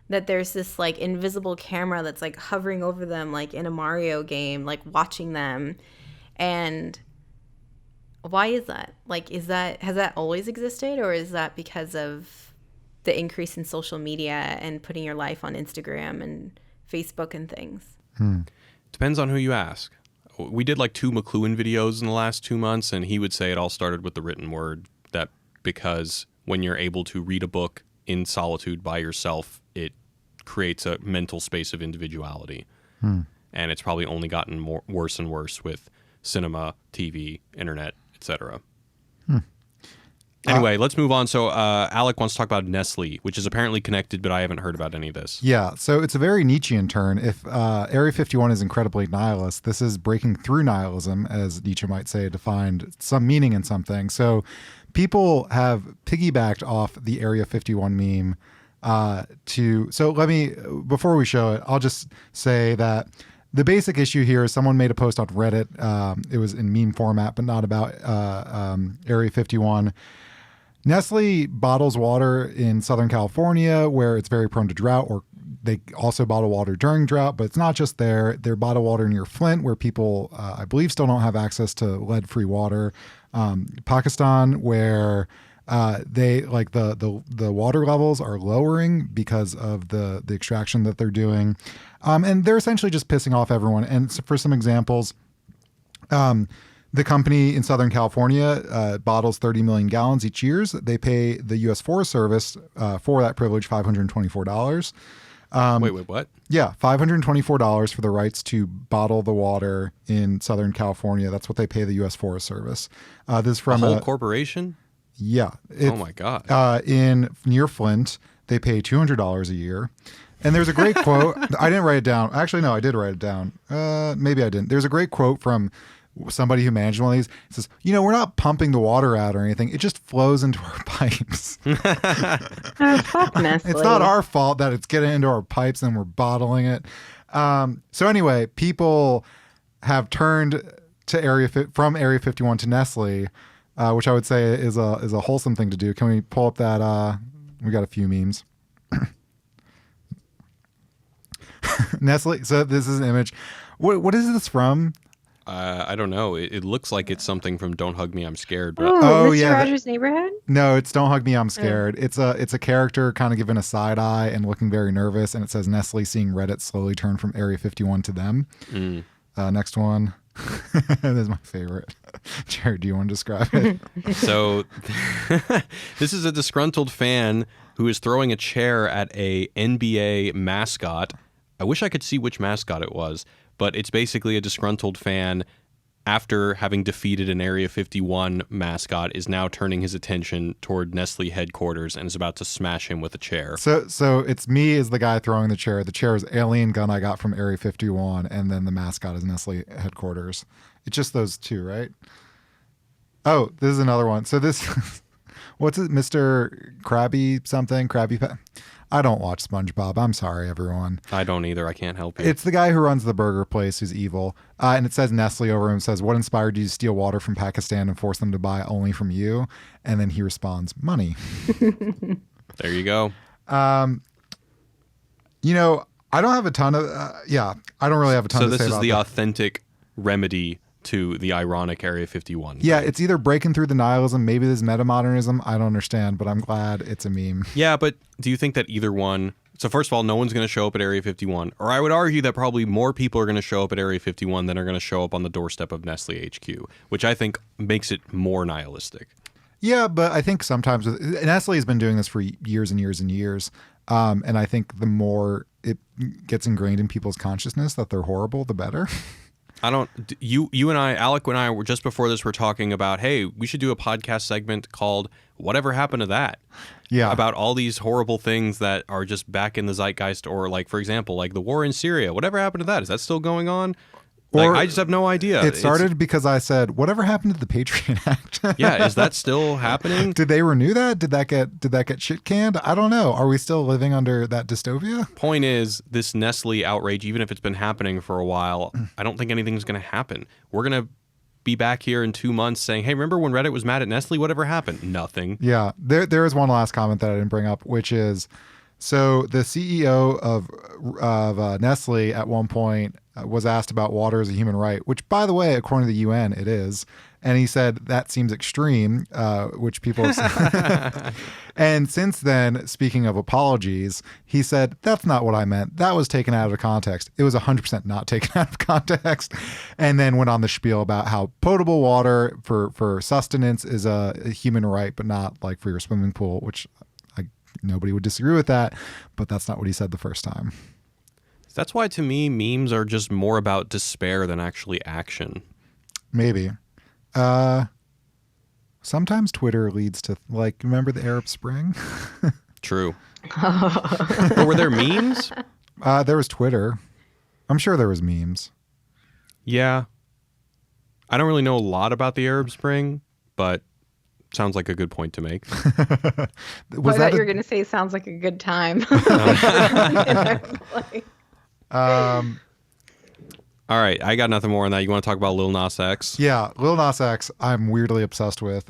that there's this like invisible camera that's like hovering over them, like in a Mario game, like watching them. And why is that? Like, has that always existed, or is that because of the increase in social media and putting your life on Instagram and Facebook and things? Depends on who you ask. We did like 2 McLuhan videos in the last 2 months, and he would say it all started with the written word, that because when you're able to read a book in solitude by yourself, it creates a mental space of individuality. And it's probably only gotten worse and worse with cinema, TV, internet, etc. Anyway, let's move on. So Alec wants to talk about Nestle, which is apparently connected, but I haven't heard about any of this. Yeah, so it's a very Nietzschean turn. If Area 51 is incredibly nihilist, this is breaking through nihilism, as Nietzsche might say, to find some meaning in something. So people have piggybacked off the Area 51 meme before we show it, I'll just say that the basic issue here is someone made a post on Reddit. It was in meme format, but not about Area 51. Nestle bottles water in Southern California where it's very prone to drought, or they also bottle water during drought, but it's not just there. They bottle water near Flint where people, I believe, still don't have access to lead-free water. Pakistan, where they like the water levels are lowering because of the extraction that they're doing. And they're essentially just pissing off everyone. And so for some examples, the company in Southern California bottles 30 million gallons each year. They pay the U.S. Forest Service for that privilege $524. Wait, what? Yeah, $524 for the rights to bottle the water in Southern California. That's what they pay the U.S. Forest Service. This is from a whole corporation? Yeah. Oh, my God. Near Flint, they pay $200 a year. And there's a great quote. I didn't write it down. Actually, no, I did write it down. Maybe I didn't. There's a great quote from somebody who managed one of these. It says, we're not pumping the water out or anything. It just flows into our pipes. Fuck Nestle. It's not our fault that it's getting into our pipes and we're bottling it. So anyway, people have turned to from Area 51 to Nestle, which I would say is a wholesome thing to do. Can we pull up that? We got a few memes. Nestle. So this is an image. What is this from? I don't know. It looks like it's something from Don't Hug Me, I'm Scared. But Mr. Rogers' Neighborhood? No, it's Don't Hug Me, I'm Scared. It's a character kind of giving a side eye and looking very nervous, and it says Nestle seeing Reddit slowly turn from Area 51 to them. Next one. This is my favorite. Jared, do you want to describe it? So this is a disgruntled fan who is throwing a chair at a NBA mascot. I wish I could see which mascot it was, but it's basically a disgruntled fan after having defeated an Area 51 mascot is now turning his attention toward Nestle headquarters and is about to smash him with a chair. So it's me as the guy throwing the chair. The chair is alien gun I got from Area 51, and then the mascot is Nestle headquarters. It's just those two, right? Oh, this is another one. So this, what's it, Mr. Krabby something? Krabby Patty? I don't watch SpongeBob. I'm sorry, everyone. I don't either. I can't help you. It's the guy who runs the burger place who's evil. And it says Nestle over him. It says, what inspired you to steal water from Pakistan and force them to buy only from you? And then he responds, money. There you go. I don't have a ton of, I don't really have a ton to say about So this is the that. authentic remedy to the ironic Area 51. Yeah, it's either breaking through the nihilism, maybe there's metamodernism. I don't understand, but I'm glad it's a meme. Yeah, but do you think that either one... So first of all, no one's going to show up at Area 51. Or I would argue that probably more people are going to show up at Area 51 than are going to show up on the doorstep of Nestle HQ, which I think makes it more nihilistic. Yeah, but I think sometimes... Nestle has been doing this for years and years and years. And I think the more it gets ingrained in people's consciousness that they're horrible, the better. You and I, Alec and I, were just before this, we're talking about, hey, we should do a podcast segment called Whatever Happened to That? Yeah. About all these horrible things that are just back in the zeitgeist, or like, for example, like the war in Syria. Whatever happened to that? Is that still going on? Like, I just have no idea. It started because I said, whatever happened to the Patriot Act? Yeah, is that still happening? Did they renew that? Did that get shit canned? I don't know. Are we still living under that dystopia? Point is, this Nestle outrage, even if it's been happening for a while, I don't think anything's going to happen. We're going to be back here in 2 months saying, hey, remember when Reddit was mad at Nestle? Whatever happened? Nothing. Yeah. There is one last comment that I didn't bring up, which is, so the CEO of Nestle at one point was asked about water as a human right, which, by the way, according to the UN, it is. And he said that seems extreme, which people have And since then, speaking of apologies, he said, that's not what I meant. That was taken out of context. It was 100% not taken out of context. And then went on the spiel about how potable water for sustenance is a human right, but not like for your swimming pool, which nobody would disagree with that. But that's not what he said the first time. That's why, to me, memes are just more about despair than actually action. Maybe. Sometimes Twitter leads to, like, remember the Arab Spring? True. But were there memes? There was Twitter. I'm sure there was memes. Yeah. I don't really know a lot about the Arab Spring, but sounds like a good point to make. I thought you were going to say sounds like a good time. All right, I got nothing more on that. You want to talk about Lil Nas X? Yeah, Lil Nas X, I'm weirdly obsessed with.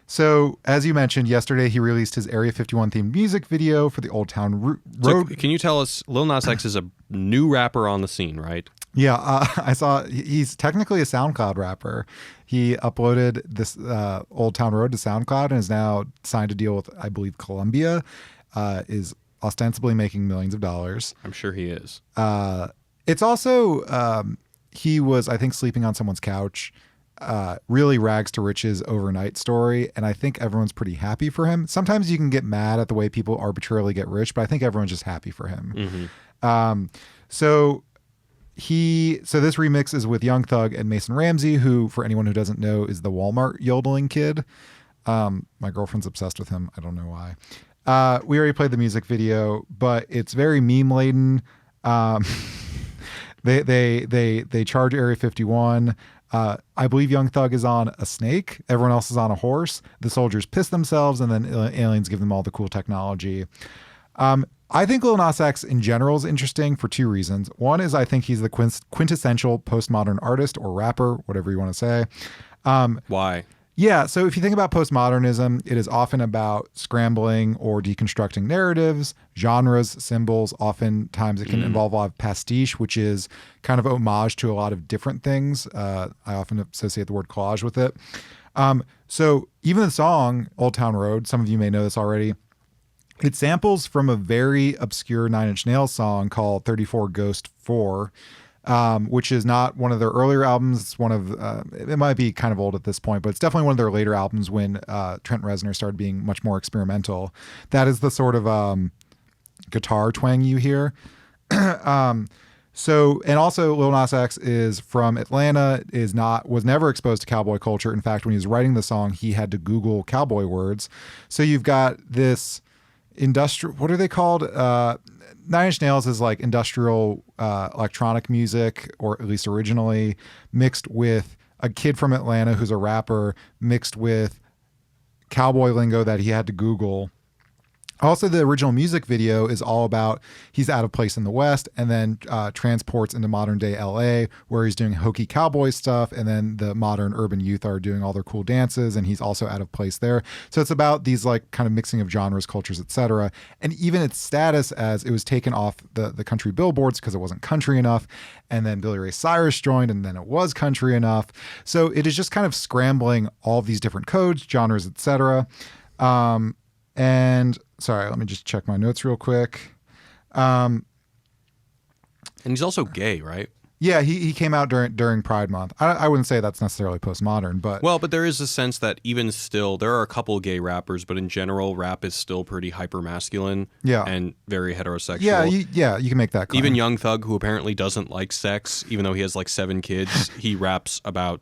So, as you mentioned, yesterday he released his Area 51 themed music video for the Old Town Road. So can you tell us, Lil Nas X is a new rapper on the scene, right? Yeah, I saw he's technically a SoundCloud rapper. He uploaded this Old Town Road to SoundCloud and is now signed a deal with, I believe, Columbia, is ostensibly making millions of dollars. I'm sure he is. It's also, he was, I think, sleeping on someone's couch, really rags to riches overnight story. And I think everyone's pretty happy for him. Sometimes you can get mad at the way people arbitrarily get rich, but I think everyone's just happy for him. Mm-hmm. So this remix is with Young Thug and Mason Ramsey, who, for anyone who doesn't know, is the Walmart yodeling kid. My girlfriend's obsessed with him. I don't know why. We already played the music video, but it's very meme laden. They charge Area 51. I believe Young Thug is on a snake. Everyone else is on a horse. The soldiers piss themselves, and then aliens give them all the cool technology. I think Lil Nas X in general is interesting for two reasons. One is I think he's the quintessential postmodern artist or rapper, whatever you want to say. Why? Yeah, so if you think about postmodernism, it is often about scrambling or deconstructing narratives, genres, symbols. Oftentimes it can involve a lot of pastiche, which is kind of homage to a lot of different things. I often associate the word collage with it. So even the song Old Town Road, some of you may know this already, it samples from a very obscure Nine Inch Nails song called 34 Ghost 4, which is not one of their earlier albums. It's one of, it might be kind of old at this point, but it's definitely one of their later albums when Trent Reznor started being much more experimental. That is the sort of guitar twang you hear. And also Lil Nas X is from Atlanta, was never exposed to cowboy culture. In fact, when he was writing the song, he had to Google cowboy words. So you've got this industrial, what are they called? Nine Inch Nails is like industrial electronic music, or at least originally, mixed with a kid from Atlanta who's a rapper, mixed with cowboy lingo that he had to Google. Also, the original music video is all about he's out of place in the West and then transports into modern day LA where he's doing hokey cowboy stuff. And then the modern urban youth are doing all their cool dances and he's also out of place there. So it's about these like kind of mixing of genres, cultures, etc. And even its status as it was taken off the country billboards because it wasn't country enough. And then Billy Ray Cyrus joined and then it was country enough. So it is just kind of scrambling all of these different codes, genres, etc. And sorry, let me just check my notes real quick. And he's also gay, right? Yeah, he came out during Pride Month. I wouldn't say that's necessarily postmodern, but... Well, but there is a sense that even still, there are a couple gay rappers, but in general, rap is still pretty hyper-masculine and very heterosexual. Yeah, you can make that claim. Even Young Thug, who apparently doesn't like sex, even though he has like 7 kids, he raps about,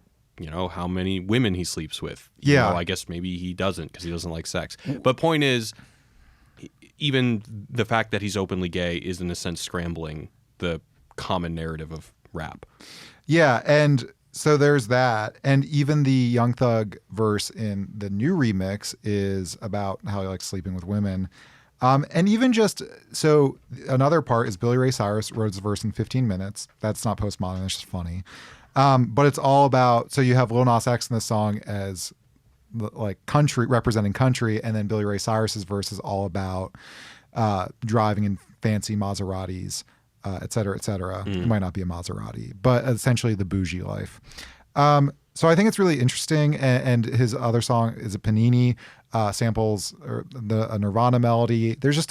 how many women he sleeps with. I guess maybe he doesn't because he doesn't like sex. But point is, even the fact that he's openly gay is in a sense scrambling the common narrative of rap. Yeah, and so there's that. And even the Young Thug verse in the new remix is about how he likes sleeping with women. And even just so, another part is Billy Ray Cyrus wrote his verse in 15 minutes. That's not postmodern. It's just funny. But it's all about. So you have Lil Nas X in the song as like country, representing country, and then Billy Ray Cyrus's verse is all about driving in fancy Maseratis, et cetera, et cetera. It might not be a Maserati, but essentially the bougie life. So I think it's really interesting. And his other song is a Panini, samples a Nirvana melody. There's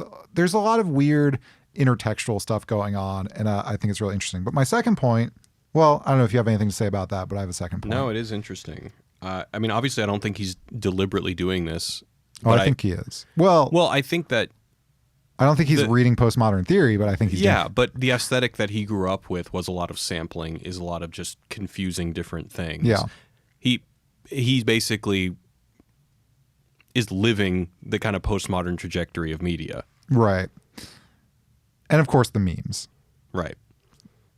a lot of weird intertextual stuff going on. And I think it's really interesting. But my second point, well, I don't know if you have anything to say about that, but I have a second point. No, it is interesting. I mean, obviously I don't think he's deliberately doing this. Oh, I think he is. Well, I think that I don't think he's reading postmodern theory, but I think he's doing it. But the aesthetic that he grew up with was a lot of sampling, is a lot of just confusing different things. Yeah. He basically is living the kind of postmodern trajectory of media. Right. And of course the memes. Right.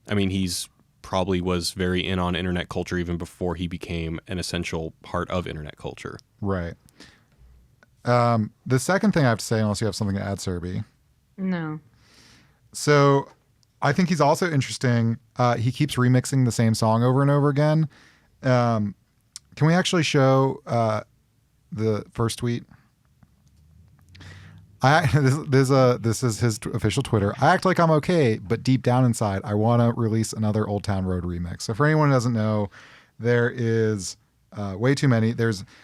I mean, he's probably was very in on internet culture even before he became an essential part of internet culture. Right. The second thing I have to say, unless you have something to add, Serby. No. So I think he's also interesting. He keeps remixing the same song over and over again. Can we actually show the first tweet? This is his official Twitter. I act like I'm okay, but deep down inside, I want to release another Old Town Road remix. So for anyone who doesn't know, there is way too many.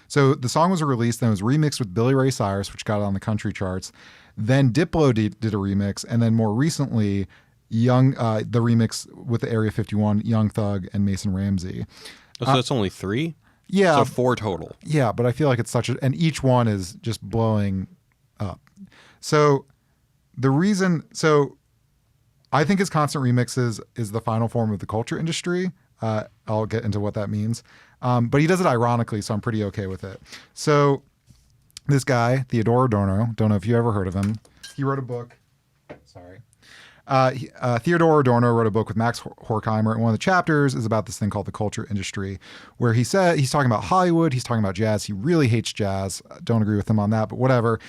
So the song was released, then it was remixed with Billy Ray Cyrus, which got it on the country charts. Then Diplo did a remix, and then more recently, the remix with the Area 51, Young Thug, and Mason Ramsey. So that's only 3? Yeah. So 4 total. Yeah, but I feel like it's and each one is just blowing up. So I think his constant remixes is the final form of the culture industry. I'll get into what that means. But he does it ironically, so I'm pretty okay with it. So this guy, Theodor Adorno, don't know if you ever heard of him. He wrote a book. Sorry. Theodor Adorno wrote a book with Max Horkheimer, and one of the chapters is about this thing called the culture industry, where he said he's talking about Hollywood, he's talking about jazz. He really hates jazz. Don't agree with him on that, but whatever.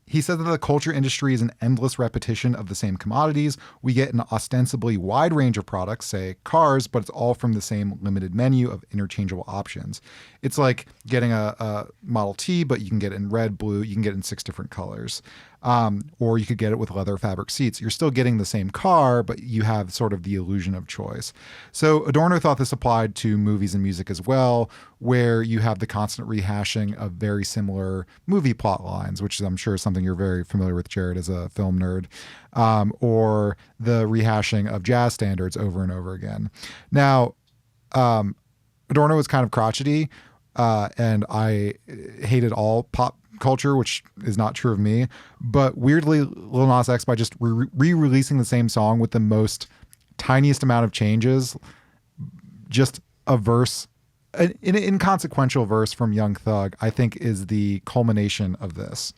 He said that the culture industry is an endless repetition of the same commodities. We get an ostensibly wide range of products, say cars, but it's all from the same limited menu of interchangeable options. It's like getting a Model T, but you can get it in red, blue, you can get it in 6 different colors. Or you could get it with leather fabric seats. You're still getting the same car, but you have sort of the illusion of choice. So Adorno thought this applied to movies and music as well, where you have the constant rehashing of very similar movie plot lines, which I'm sure is something you're very familiar with, Jared, as a film nerd, or the rehashing of jazz standards over and over again. Now, Adorno was kind of crotchety, and I hated all pop culture, which is not true of me, but weirdly Lil Nas X, by just re-releasing the same song with the most tiniest amount of changes, just a verse, an inconsequential verse from Young Thug, I think is the culmination of this.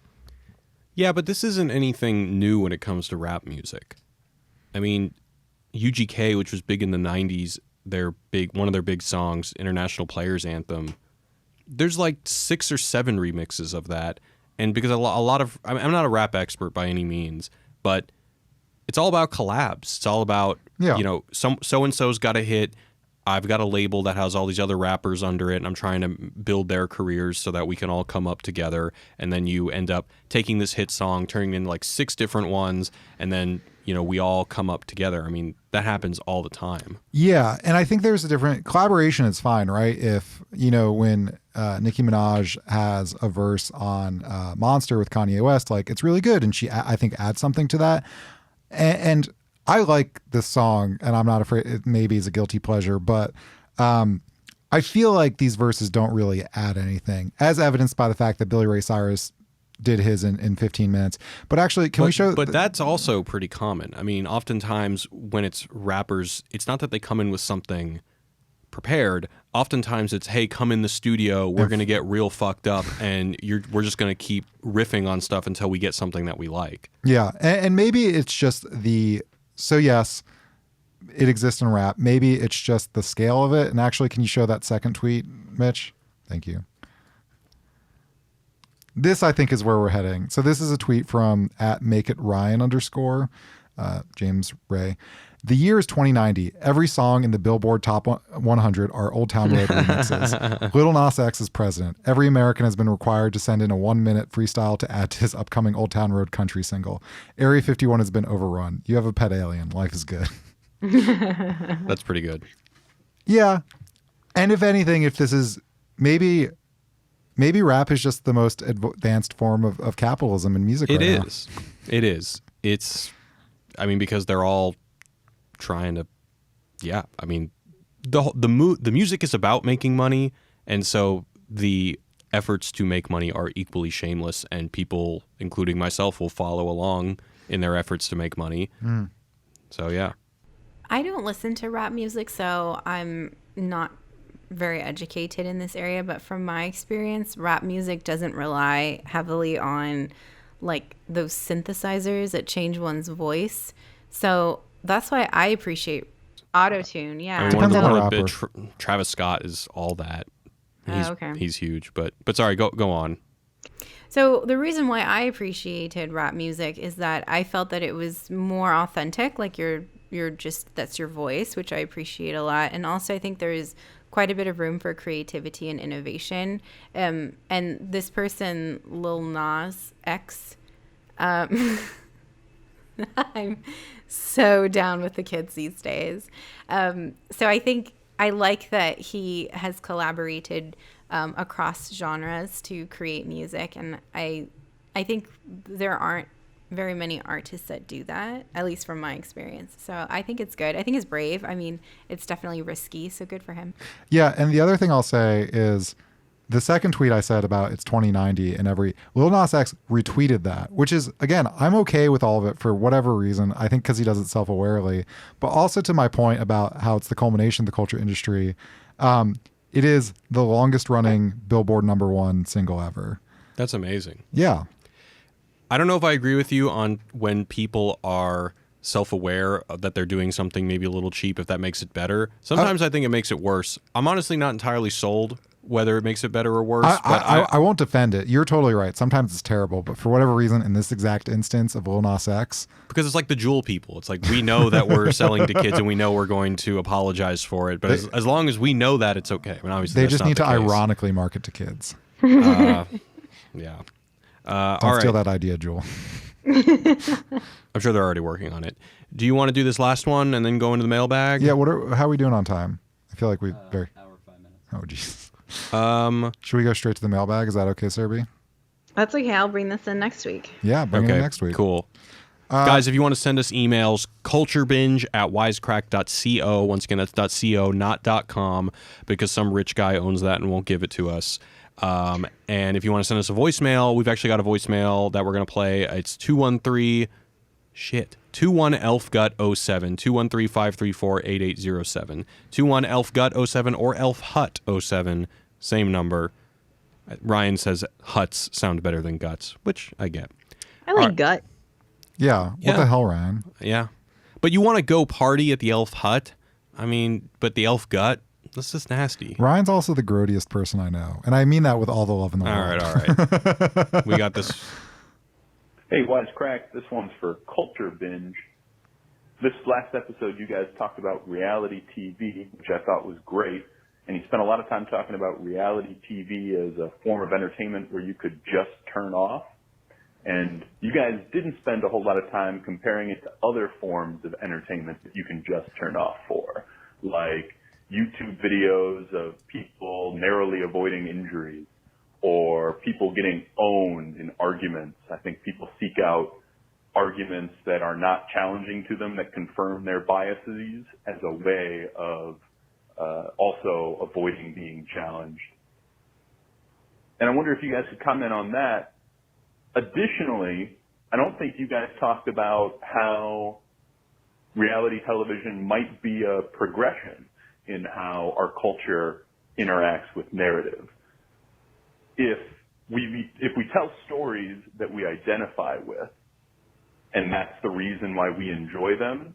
Yeah, but this isn't anything new when it comes to rap music. I mean, UGK, which was big in the 90s, one of their big songs, International Players Anthem, there's like 6 or 7 remixes of that. And because a lot of, I'm not a rap expert by any means, but it's all about collabs. It's all about, so-and-so's got a hit. I've got a label that has all these other rappers under it, and I'm trying to build their careers so that we can all come up together. And then you end up taking this hit song, turning it into like 6 different ones, and then, we all come up together. I mean, that happens all the time. Yeah, and I think there's a different collaboration. Is fine, right? If when Nicki Minaj has a verse on Monster with Kanye West, like it's really good, and she I think adds something to that. And I like this song, and I'm not afraid it maybe is a guilty pleasure, but I feel like these verses don't really add anything, as evidenced by the fact that Billy Ray Cyrus did his in 15 minutes. But actually, can we show... But that's also pretty common. I mean, oftentimes when it's rappers, it's not that they come in with something prepared. Oftentimes it's, hey, come in the studio, we're going to get real fucked up, and we're just going to keep riffing on stuff until we get something that we like. Yeah, and maybe it's just So yes, it exists in rap. Maybe it's just the scale of it. And actually, can you show that second tweet, Mitch? Thank you. This, I think, is where we're heading. So this is a tweet from @MakeItRyan_, James Ray. The year is 2090. Every song in the Billboard Top 100 are Old Town Road remixes. Lil Nas X is president. Every American has been required to send in a 1-minute freestyle to add to his upcoming Old Town Road country single. Area 51 has been overrun. You have a pet alien. Life is good. That's pretty good. Yeah. And if anything, if this is maybe rap is just the most advanced form of capitalism in music right now. It is. It's, I mean, because they're all trying to, yeah. I mean, the music is about making money, and so the efforts to make money are equally shameless, and people, including myself, will follow along in their efforts to make money. So, yeah. I don't listen to rap music, so I'm not very educated in this area, but from my experience, rap music doesn't rely heavily on like those synthesizers that change one's voice. So that's why I appreciate auto-tune. Yeah. I mean, Depends on the one rapper. Travis Scott is all that. Okay. He's huge, but sorry, go on. So the reason why I appreciated rap music is that I felt that it was more authentic, like you're just, that's your voice, which I appreciate a lot. And also I think there's quite a bit of room for creativity and innovation. And this person, Lil Nas X, I'm so down with the kids these days. So I think I like that he has collaborated across genres to create music. And I think there aren't very many artists that do that, at least from my experience. So I think it's good. I think it's brave. I mean, it's definitely risky, so good for him. Yeah, and the other thing I'll say is the second tweet I said about it's 2090 and Lil Nas X retweeted that, which is, again, I'm okay with all of it for whatever reason. I think because he does it self-awarely, but also to my point about how it's the culmination of the culture industry. It is the longest running Billboard #1 single ever. That's amazing. Yeah. I don't know if I agree with you on when people are self-aware that they're doing something maybe a little cheap, if that makes it better. Sometimes I think it makes it worse. I'm honestly not entirely sold whether it makes it better or worse. I won't defend it. You're totally right. Sometimes it's terrible, but for whatever reason, in this exact instance of Lil Nas X, because it's like the Jewel people. It's like we know that we're selling to kids and we know we're going to apologize for it. But as long as we know that, it's okay. I mean, obviously, they that's just not need the to case. ironically market to kids. Yeah. Don't steal that idea, Jewel. I'm sure they're already working on it. Do you want to do this last one and then go into the mailbag? Yeah. How are we doing on time? I feel like we Hour 5 minutes. Oh, jeez. Should we go straight to the mailbag? Is that okay, Serby? That's okay. I'll bring this in next week. Yeah, bring it in next week. Cool. Guys, if you want to send us emails, culturebinge@wisecrack.co. Once again, that's .co, not .com, because some rich guy owns that and won't give it to us. And if you want to send us a voicemail, we've actually got a voicemail that we're going to play. It's 21-ELFGUT07, 213-534-8807, 21-ELFGUT07 or ELFHUT07, same number. Ryan says huts sound better than guts, which I get. I like gut. Yeah. What the hell, Ryan? Yeah. But you want to go party at the elf hut? I mean, but the elf gut? That's just nasty. Ryan's also the grodiest person I know. And I mean that with all the love in the world. All right. We got this. Hey, Wisecrack. This one's for Culture Binge. This last episode, you guys talked about reality TV, which I thought was great. And you spent a lot of time talking about reality TV as a form of entertainment where you could just turn off. And you guys didn't spend a whole lot of time comparing it to other forms of entertainment that you can just turn off for, like YouTube videos of people narrowly avoiding injuries or people getting owned in arguments. I think people seek out arguments that are not challenging to them, that confirm their biases as a way of also avoiding being challenged. And I wonder if you guys could comment on that. Additionally, I don't think you guys talked about how reality television might be a progression in how our culture interacts with narrative. If we tell stories that we identify with, and that's the reason why we enjoy them,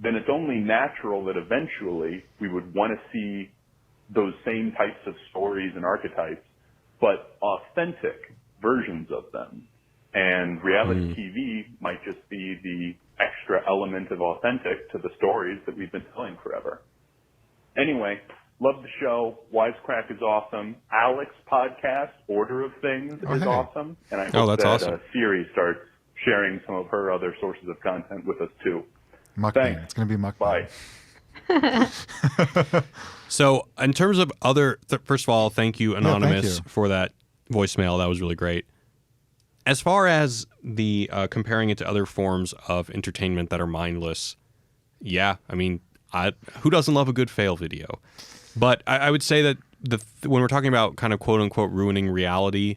then it's only natural that eventually we would want to see those same types of stories and archetypes, but authentic versions of them. And reality TV might just be the extra element of authentic to the stories that we've been telling forever. Anyway, love the show. Wisecrack is awesome. Alex's podcast, Order of Things, is awesome. And I hope that awesome. Siri starts sharing some of her other sources of content with us too. Mukbang. Thanks. It's going to be mukbang. Bye. So in terms of other, first of all, thank you, Anonymous, thank you. for that voicemail. That was really great. As far as the comparing it to other forms of entertainment that are mindless, yeah, I mean, who doesn't love a good fail video? But I would say that when we're talking about kind of quote-unquote ruining reality,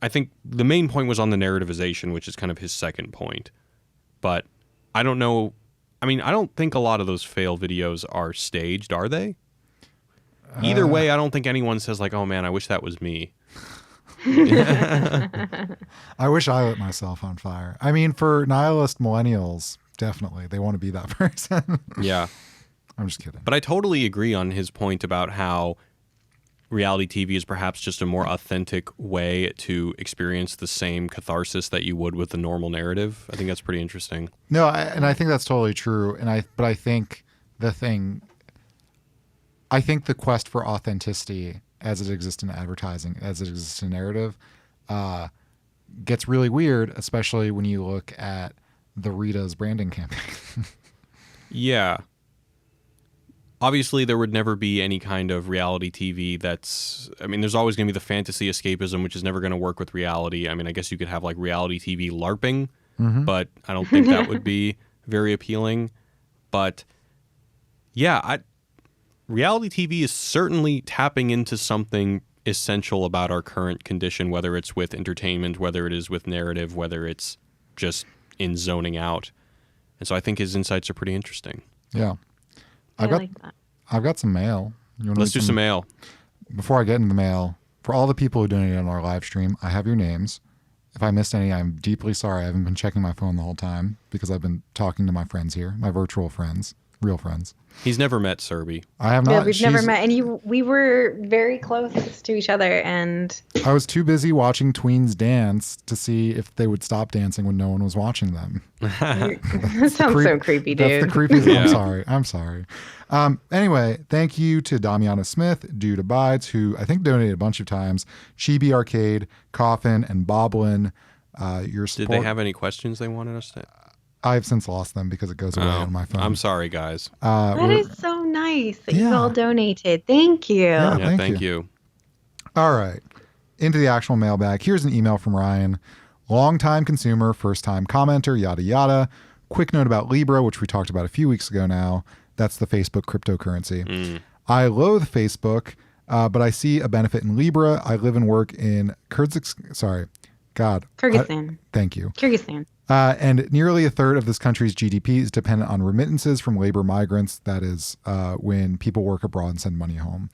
I think the main point was on the narrativization, which is kind of his second point. But I don't know. I mean, I don't think a lot of those fail videos are staged, are they? Either way, I don't think anyone says like, oh man, I wish that was me. I wish I lit myself on fire. I mean, for nihilist millennials, definitely. They want to be that person. Yeah. I'm just kidding. But I totally agree on his point about how reality TV is perhaps just a more authentic way to experience the same catharsis that you would with the normal narrative. I think that's pretty interesting. No, I think that's totally true. But I think the quest for authenticity as it exists in advertising, as it exists in narrative, gets really weird, especially when you look at the Rita's branding campaign. Yeah. Obviously, there would never be any kind of reality TV there's always going to be the fantasy escapism, which is never going to work with reality. I mean, I guess you could have like reality TV LARPing, but I don't think that would be very appealing. But yeah, reality TV is certainly tapping into something essential about our current condition, whether it's with entertainment, whether it is with narrative, whether it's just in zoning out. And so I think his insights are pretty interesting. Yeah. I like that. I've got some mail. Let's do some mail. Before I get into the mail, for all the people who donated on our live stream, I have your names. If I missed any, I'm deeply sorry. I haven't been checking my phone the whole time because I've been talking to my friends here, my virtual friends, real friends. He's never met Serby. I have not. Yeah, we've never met, and we were very close to each other, and I was too busy watching tweens dance to see if they would stop dancing when no one was watching them. that sounds so creepy, dude. That's the creepiest. Yeah. I'm sorry. Anyway, thank you to Damiana Smith, Dude Abides, who I think donated a bunch of times, Chibi Arcade, Coffin, and Boblin. Your support. Did they have any questions they wanted us to? I've since lost them because it goes away on my phone. I'm sorry, guys. That is so nice that you all donated. Thank you. Yeah, thank you. All right. Into the actual mailbag. Here's an email from Ryan. Long-time consumer, first-time commenter, yada, yada. Quick note about Libra, which we talked about a few weeks ago now. That's the Facebook cryptocurrency. I loathe Facebook, but I see a benefit in Libra. I live and work in Kyrgyzstan. Thank you. Kyrgyzstan. And nearly a third of this country's GDP is dependent on remittances from labor migrants. That is when people work abroad and send money home.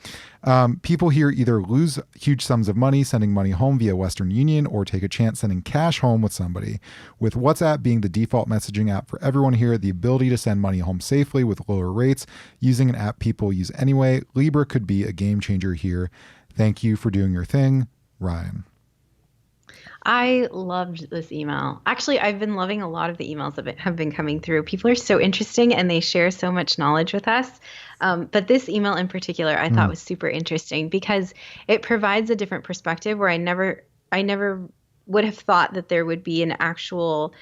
People here either lose huge sums of money sending money home via Western Union or take a chance sending cash home with somebody. With WhatsApp being the default messaging app for everyone here, the ability to send money home safely with lower rates using an app people use anyway, Libra could be a game changer here. Thank you for doing your thing, Ryan. I loved this email. Actually, I've been loving a lot of the emails that have been coming through. People are so interesting and they share so much knowledge with us. But this email in particular, I thought was super interesting because it provides a different perspective where I never would have thought that there would be an actual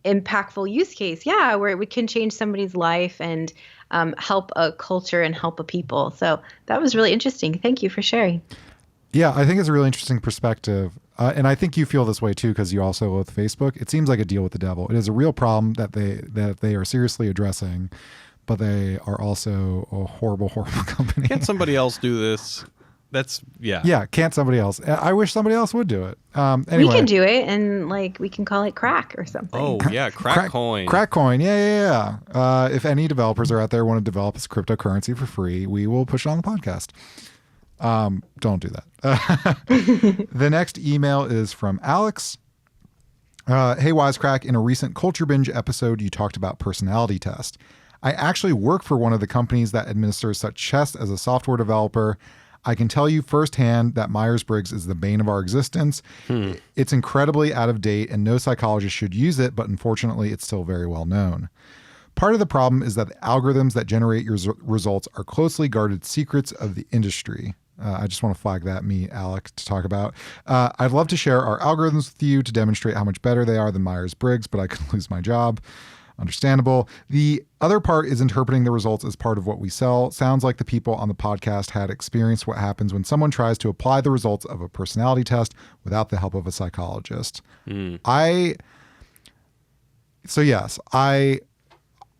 impactful use case. Yeah, where it can change somebody's life and help a culture and help a people. So that was really interesting. Thank you for sharing. Yeah, I think it's a really interesting perspective. And I think you feel this way too because you also loathe Facebook. It seems like a deal with the devil. It is a real problem that they are seriously addressing, but they are also a horrible, horrible company. Can't somebody else do this? Yeah, can't somebody else? I wish somebody else would do it. Anyway. We can do it, and we can call it crack or something. Oh yeah, crack coin. Crack coin, yeah. If any developers are out there want to develop this cryptocurrency for free, we will push it on the podcast. Don't do that. The next email is from Alex. Hey, Wisecrack, in a recent Culture Binge episode, you talked about personality test. I actually work for one of the companies that administers such tests as a software developer. I can tell you firsthand that Myers-Briggs is the bane of our existence. It's incredibly out of date and no psychologist should use it, but unfortunately it's still very well known. Part of the problem is that the algorithms that generate your results are closely guarded secrets of the industry. I just want to flag that, me, Alec, to talk about. I'd love to share our algorithms with you to demonstrate how much better they are than Myers-Briggs, but I could lose my job. Understandable. The other part is interpreting the results as part of what we sell. Sounds like the people on the podcast had experienced what happens when someone tries to apply the results of a personality test without the help of a psychologist.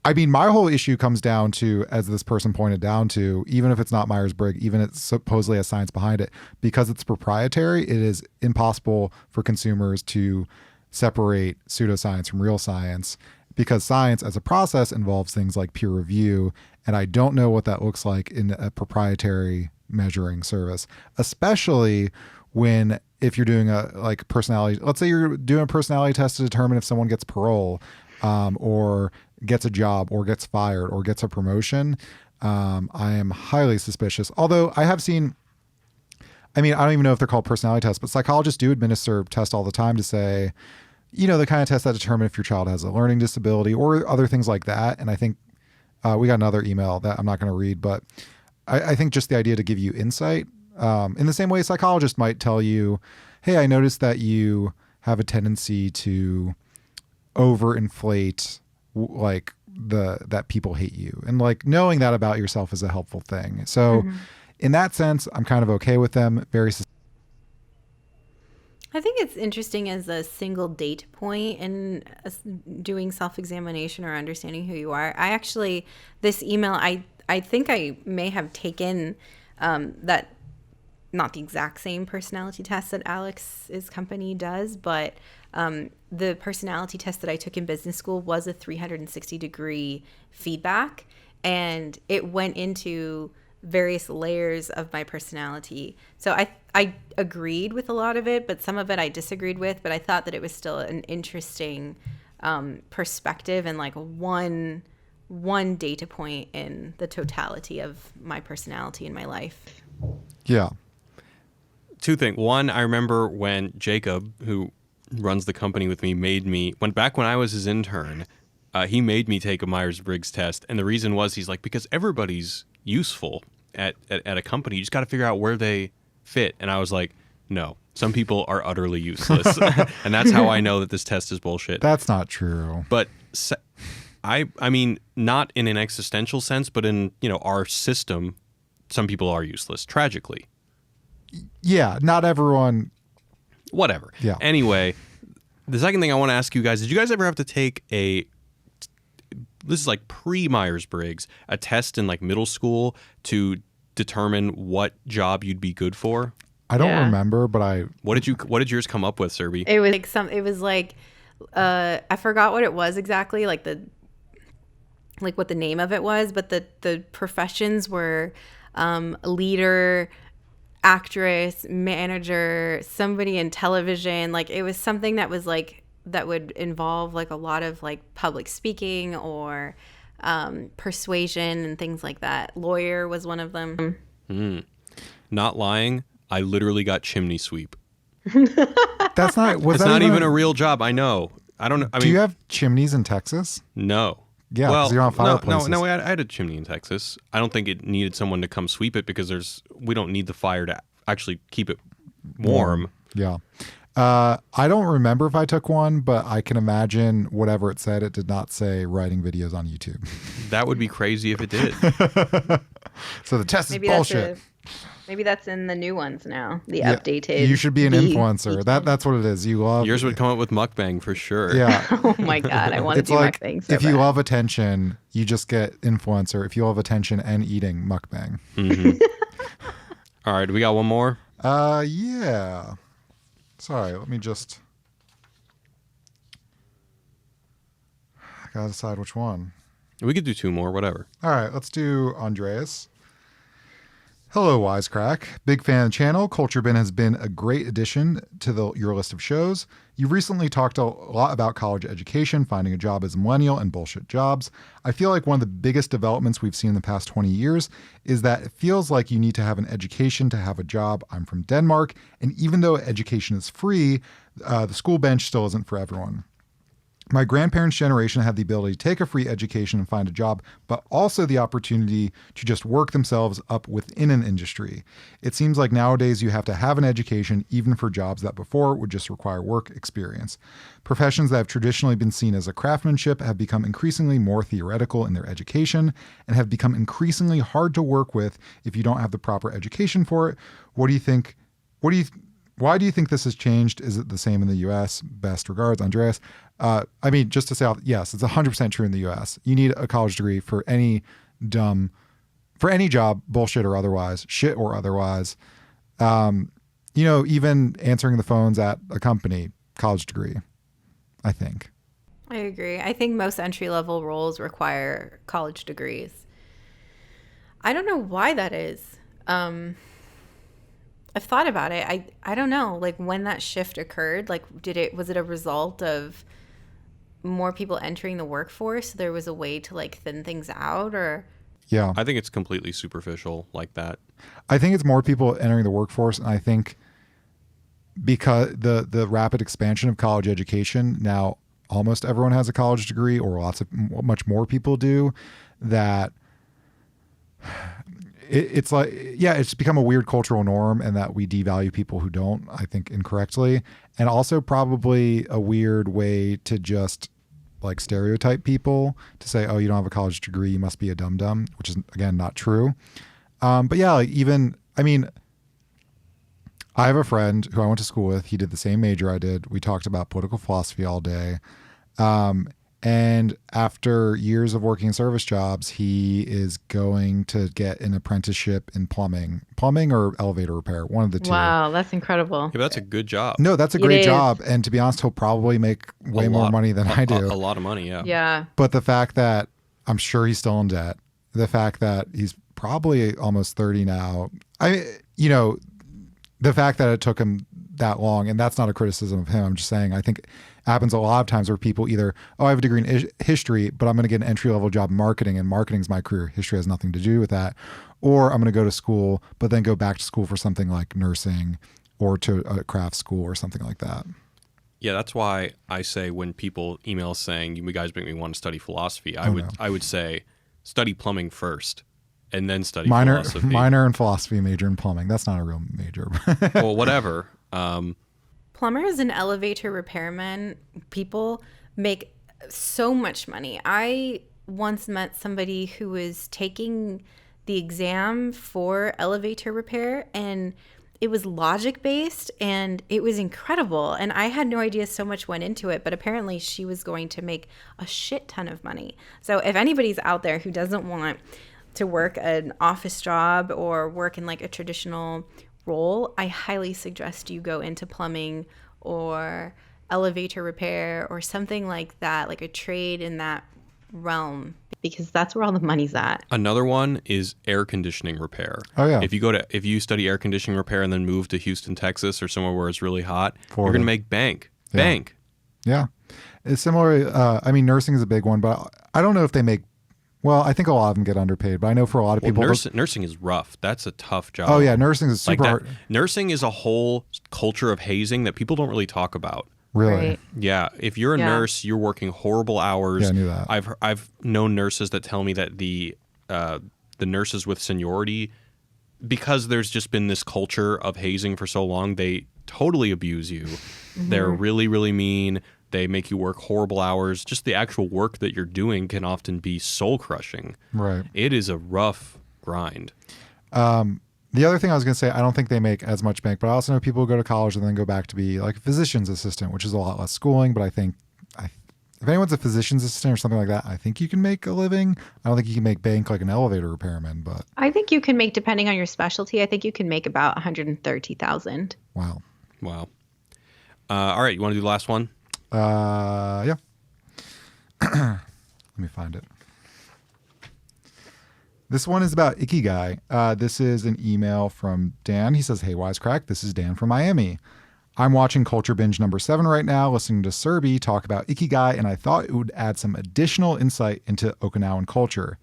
I mean, my whole issue comes down to, as this person pointed down to, even if it's not Myers-Briggs, even if it supposedly has science behind it, because it's proprietary, it is impossible for consumers to separate pseudoscience from real science, because science as a process involves things like peer review, and I don't know what that looks like in a proprietary measuring service, especially if you're doing a personality, let's say you're doing a personality test to determine if someone gets parole, or gets a job or gets fired or gets a promotion. I am highly suspicious. Although I have seen, I don't even know if they're called personality tests, but psychologists do administer tests all the time to say, the kind of tests that determine if your child has a learning disability or other things like that. And I think we got another email that I'm not going to read, but I think just the idea to give you insight, in the same way a psychologist might tell you, hey, I noticed that you have a tendency to overinflate that people hate you, and knowing that about yourself is a helpful thing. So in that sense, I'm kind of okay with them. I think it's interesting as a single data point in doing self-examination or understanding who you are. This email, I think I may have taken that, not the exact same personality test that Alex's company does, but the personality test that I took in business school was a 360-degree feedback, and it went into various layers of my personality. So I agreed with a lot of it, but some of it I disagreed with, but I thought that it was still an interesting perspective and one data point in the totality of my personality in my life. Yeah. Two things. One, I remember when Jacob, who runs the company with me, back when I was his intern, he made me take a Myers-Briggs test. And the reason was, he's like, because everybody's useful at a company. You just got to figure out where they fit. And I was like, no, some people are utterly useless. And that's how I know that this test is bullshit. That's not true. But I mean, not in an existential sense, but in, our system, some people are useless, tragically. Yeah, not everyone. Whatever. Yeah. Anyway, the second thing I want to ask you guys, did you guys ever have to take this is pre-Myers-Briggs, a test in middle school to determine what job you'd be good for? I don't remember, but What did yours come up with, Serby? It was I forgot what it was exactly, what the name of it was, but the professions were leader, actress, manager, somebody in television. It was something that was that would involve a lot of public speaking or persuasion and things like that. Lawyer was one of them. Not lying, I literally got chimney sweep. That's not. It's not even a real job. I know. I don't know. Do you have chimneys in Texas? No. Yeah, because you're on fireplaces. No, I had a chimney in Texas. I don't think it needed someone to come sweep it because we don't need the fire to actually keep it warm. Yeah. I don't remember if I took one, but I can imagine whatever it said, it did not say writing videos on YouTube. That would be crazy if it did. So the test is bullshit. Maybe that's in the new ones now. The updated. You should be an influencer. That's what it is. You love yours would come up with mukbang for sure. Yeah. Oh my god, I want to do mukbang. So if you love attention, you just get influencer. If you love attention and eating, mukbang. Mm-hmm. All right, we got one more. Yeah. Sorry, let me just. I gotta decide which one. We could do two more, whatever. All right, let's do Andreas. Hello, Wisecrack. Big fan of the channel. Culture Bin has been a great addition to your list of shows. You recently talked a lot about college education, finding a job as a millennial, and bullshit jobs. I feel like one of the biggest developments we've seen in the past 20 years is that it feels like you need to have an education to have a job. I'm from Denmark, and even though education is free, the school bench still isn't for everyone. My grandparents' generation had the ability to take a free education and find a job, but also the opportunity to just work themselves up within an industry. It seems like nowadays you have to have an education even for jobs that before would just require work experience. Professions that have traditionally been seen as a craftsmanship have become increasingly more theoretical in their education and have become increasingly hard to work with if you don't have the proper education for it. What do you think? Why do you think this has changed? Is it the same in the U.S.? Best regards, Andreas. Just to say, yes, it's 100% true in the U.S. You need a college degree for any job, bullshit or otherwise, shit or otherwise. Even answering the phones at a company, college degree, I think. I agree. I think most entry-level roles require college degrees. I don't know why that is. I've thought about it. I don't know, like when that shift occurred, like was it a result of more people entering the workforce? There was a way to like thin things out, or? Yeah. I think it's completely superficial like that. I think it's more people entering the workforce. And I think because the rapid expansion of college education, now almost everyone has a college degree, or much more people do, that it's like, yeah, it's become a weird cultural norm, and that we devalue people who don't, I think incorrectly. And also probably a weird way to just like stereotype people to say, oh, you don't have a college degree, you must be a dum-dum, which is, again, not true. But yeah, like I have a friend who I went to school with. He did the same major I did. We talked about political philosophy all day. And after years of working in service jobs, he is going to get an apprenticeship in plumbing or elevator repair, one of the two. Wow, that's incredible. Yeah, that's a good job. No, that's a great job. And to be honest, he'll probably make way more money than I do. A lot of money, yeah. Yeah. But the fact that I'm sure he's still in debt, the fact that he's probably almost 30 now, the fact that it took him that long, and that's not a criticism of him. I'm just saying, I think it happens a lot of times where people either, I have a degree in history, but I'm going to get an entry-level job in marketing, and marketing's my career. History has nothing to do with that. Or I'm going to go to school, but then go back to school for something like nursing or to a craft school or something like that. Yeah, that's why I say when people email saying, you guys make me want to study philosophy, I would say study plumbing first and then study philosophy. Minor in philosophy, major in plumbing. That's not a real major. Well, whatever. Plumbers and elevator repairmen, people make so much money. I once met somebody who was taking the exam for elevator repair, and it was logic based, and it was incredible. And I had no idea so much went into it, but apparently she was going to make a shit ton of money. So if anybody's out there who doesn't want to work an office job or work in like a traditional role, I highly suggest you go into plumbing or elevator repair or something like that, like a trade in that realm, because that's where all the money's at. Another one is air conditioning repair. Oh yeah. If you study air conditioning repair and then move to Houston, Texas, or somewhere where it's really hot, you're going to make bank. Yeah. Bank. Yeah. It's similar. Nursing is a big one, but I don't know if they make. Well, I think a lot of them get underpaid, but I know for a lot of people... Nursing is rough. That's a tough job. Oh, yeah. Nursing is super hard. Nursing is a whole culture of hazing that people don't really talk about. Really? Right. Yeah. If you're a nurse, you're working horrible hours. Yeah, I knew that. I've known nurses that tell me that the nurses with seniority, because there's just been this culture of hazing for so long, they totally abuse you. Mm-hmm. They're really, really mean. They make you work horrible hours. Just the actual work that you're doing can often be soul-crushing. Right. It is a rough grind. The other thing I was going to say, I don't think they make as much bank, but I also know people who go to college and then go back to be like a physician's assistant, which is a lot less schooling. But I think if anyone's a physician's assistant or something like that, I think you can make a living. I don't think you can make bank like an elevator repairman, but I think you can make, depending on your specialty, I think you can make about $130,000. Wow. All right. You want to do the last one? Yeah. Let me find it. This one is about Ikigai. This is an email from Dan. He says, "Hey, Wisecrack, this is Dan from Miami. I'm watching Culture Binge number 7 right now, listening to Serby talk about Ikigai, and I thought it would add some additional insight into Okinawan culture.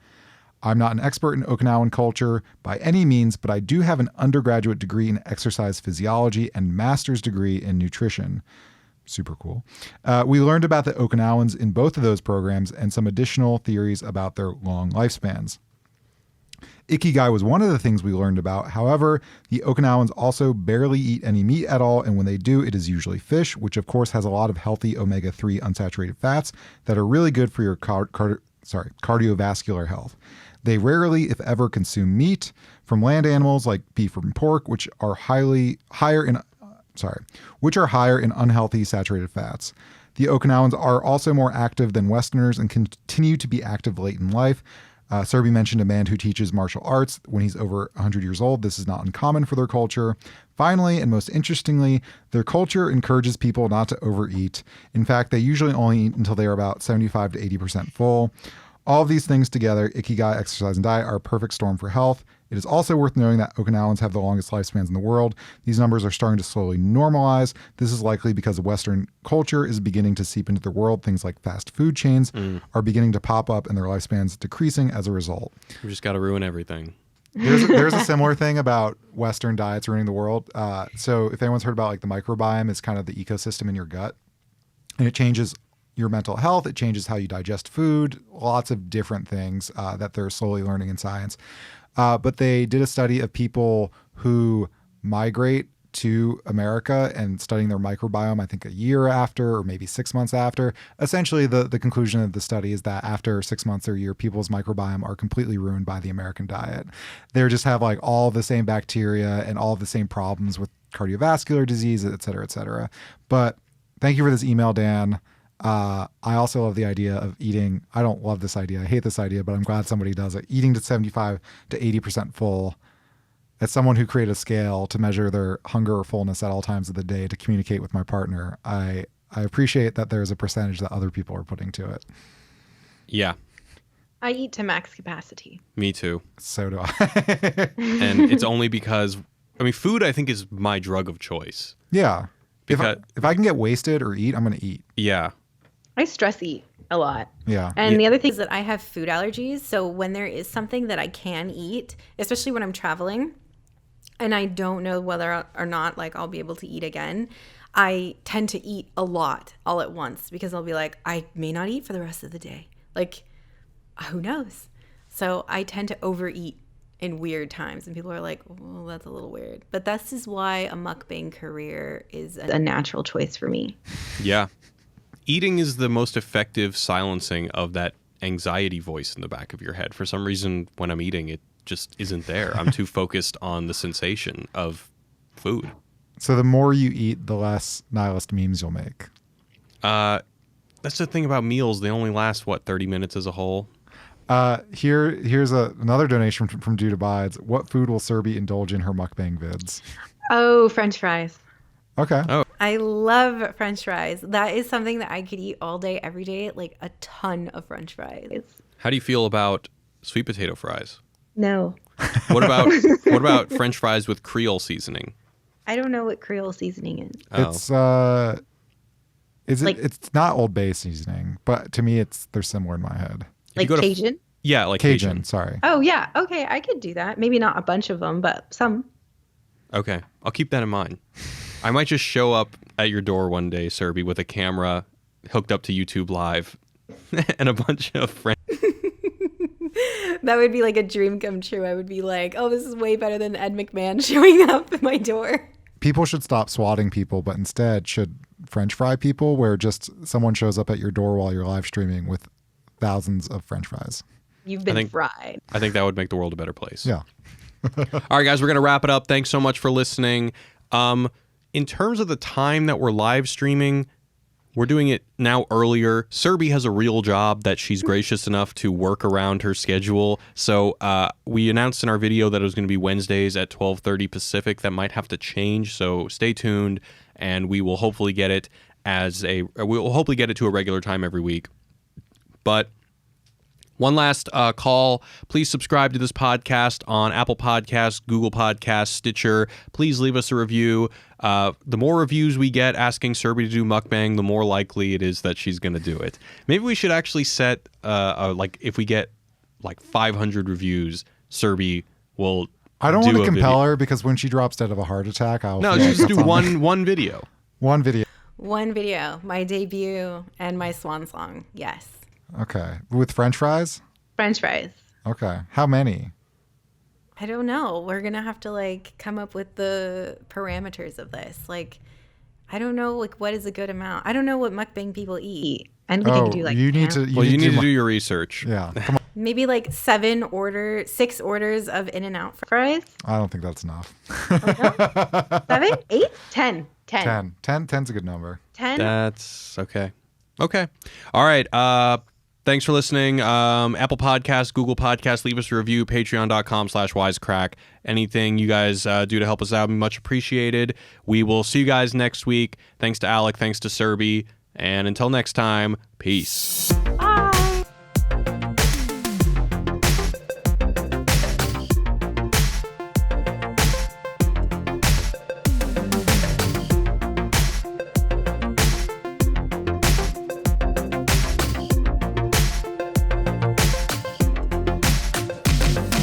I'm not an expert in Okinawan culture by any means, but I do have an undergraduate degree in exercise physiology and master's degree in nutrition." Super cool. We learned about the Okinawans in both of those programs and some additional theories about their long lifespans. Ikigai was one of the things we learned about. However, the Okinawans also barely eat any meat at all, and when they do, it is usually fish, which of course has a lot of healthy omega-3 unsaturated fats that are really good for your cardiovascular health. They rarely, if ever, consume meat from land animals like beef and pork, which are higher in unhealthy saturated fats. The Okinawans are also more active than Westerners and continue to be active late in life. Serby mentioned a man who teaches martial arts when he's over 100 years old. This is not uncommon for their culture. Finally, and most interestingly, their culture encourages people not to overeat. In fact, they usually only eat until they are about 75 to 80% full. All of these things together, Ikigai, exercise, and diet, are a perfect storm for health. It is also worth noting that Okinawans have the longest lifespans in the world. These numbers are starting to slowly normalize. This is likely because Western culture is beginning to seep into the world. Things like fast food chains are beginning to pop up and their lifespans decreasing as a result. We just got to ruin everything. There's a similar thing about Western diets ruining the world. So if anyone's heard about like the microbiome, it's kind of the ecosystem in your gut, and it changes your mental health. It changes how you digest food, lots of different things that they're slowly learning in science. But they did a study of people who migrate to America and studying their microbiome, I think a year after or maybe 6 months after. Essentially, the conclusion of the study is that after 6 months or a year, people's microbiome are completely ruined by the American diet. They just have like all the same bacteria and all the same problems with cardiovascular disease, et cetera, et cetera. But thank you for this email, Dan. I also love the idea of eating. I don't love this idea. I hate this idea, but I'm glad somebody does it. Eating to 75 to 80% full. As someone who created a scale to measure their hunger or fullness at all times of the day to communicate with my partner, I appreciate that there's a percentage that other people are putting to it. Yeah. I eat to max capacity. Me too. So do I. And it's only because, food I think is my drug of choice. Yeah. If I can get wasted or eat, I'm going to eat. Yeah. I stress eat a lot. Yeah. And the other thing is that I have food allergies. So when there is something that I can eat, especially when I'm traveling and I don't know whether or not like I'll be able to eat again, I tend to eat a lot all at once because I'll be like, I may not eat for the rest of the day. Like, who knows? So I tend to overeat in weird times, and people are like, well, that's a little weird. But this is why a mukbang career is a natural choice for me. Yeah. Eating is the most effective silencing of that anxiety voice in the back of your head. For some reason, when I'm eating, it just isn't there. I'm too focused on the sensation of food. So the more you eat, the less nihilist memes you'll make. That's the thing about meals. They only last, 30 minutes as a whole? Here's another donation from Dude Abides. What food will Serby indulge in her mukbang vids? Oh, French fries. Okay. Oh. I love French fries. That is something that I could eat all day, every day, like a ton of French fries. How do you feel about sweet potato fries? No. What about French fries with Creole seasoning? I don't know what Creole seasoning is. Oh. It's not Old Bay seasoning, but to me they're similar in my head. Like Cajun? Yeah, like Cajun, sorry. Oh, yeah. Okay, I could do that. Maybe not a bunch of them, but some. Okay, I'll keep that in mind. I might just show up at your door one day, Serby, with a camera hooked up to YouTube Live and a bunch of friends. That would be like a dream come true. I would be like, oh, this is way better than Ed McMahon showing up at my door. People should stop swatting people, but instead should French fry people, where just someone shows up at your door while you're live streaming with thousands of French fries. You've been fried. I think that would make the world a better place. Yeah. All right, guys, we're going to wrap it up. Thanks so much for listening. In terms of the time that we're live streaming, we're doing it now earlier. Serby has a real job that she's gracious enough to work around her schedule. So we announced in our video that it was going to be Wednesdays at 12:30 Pacific. That might have to change, so stay tuned, and we will hopefully get it to a regular time every week. But One last call. Please subscribe to this podcast on Apple Podcasts, Google Podcasts, Stitcher. Please leave us a review. The more reviews we get asking Serby to do mukbang, the more likely it is that she's going to do it. Maybe we should actually set, if we get 500 reviews, Serby will I don't want to compel video. her because when she drops dead of a heart attack, I'll just do one video. One video. One video, my debut and my swan song. Yes. Okay. With French fries? French fries. Okay. How many? I don't know. We're going to have to come up with the parameters of this. I don't know what is a good amount. I don't know what mukbang people eat. And we can do you need to need to do your research. Yeah. Come on. Maybe 6 orders of In-N-Out fries. I don't think that's enough. 7, 8, 10. 10. 10's a good number. 10. That's okay. Okay. All right. Thanks for listening. Apple Podcasts, Google Podcasts, leave us a review, patreon.com/wisecrack. Anything you guys do to help us out would be much appreciated. We will see you guys next week. Thanks to Alec. Thanks to Serby. And until next time, peace.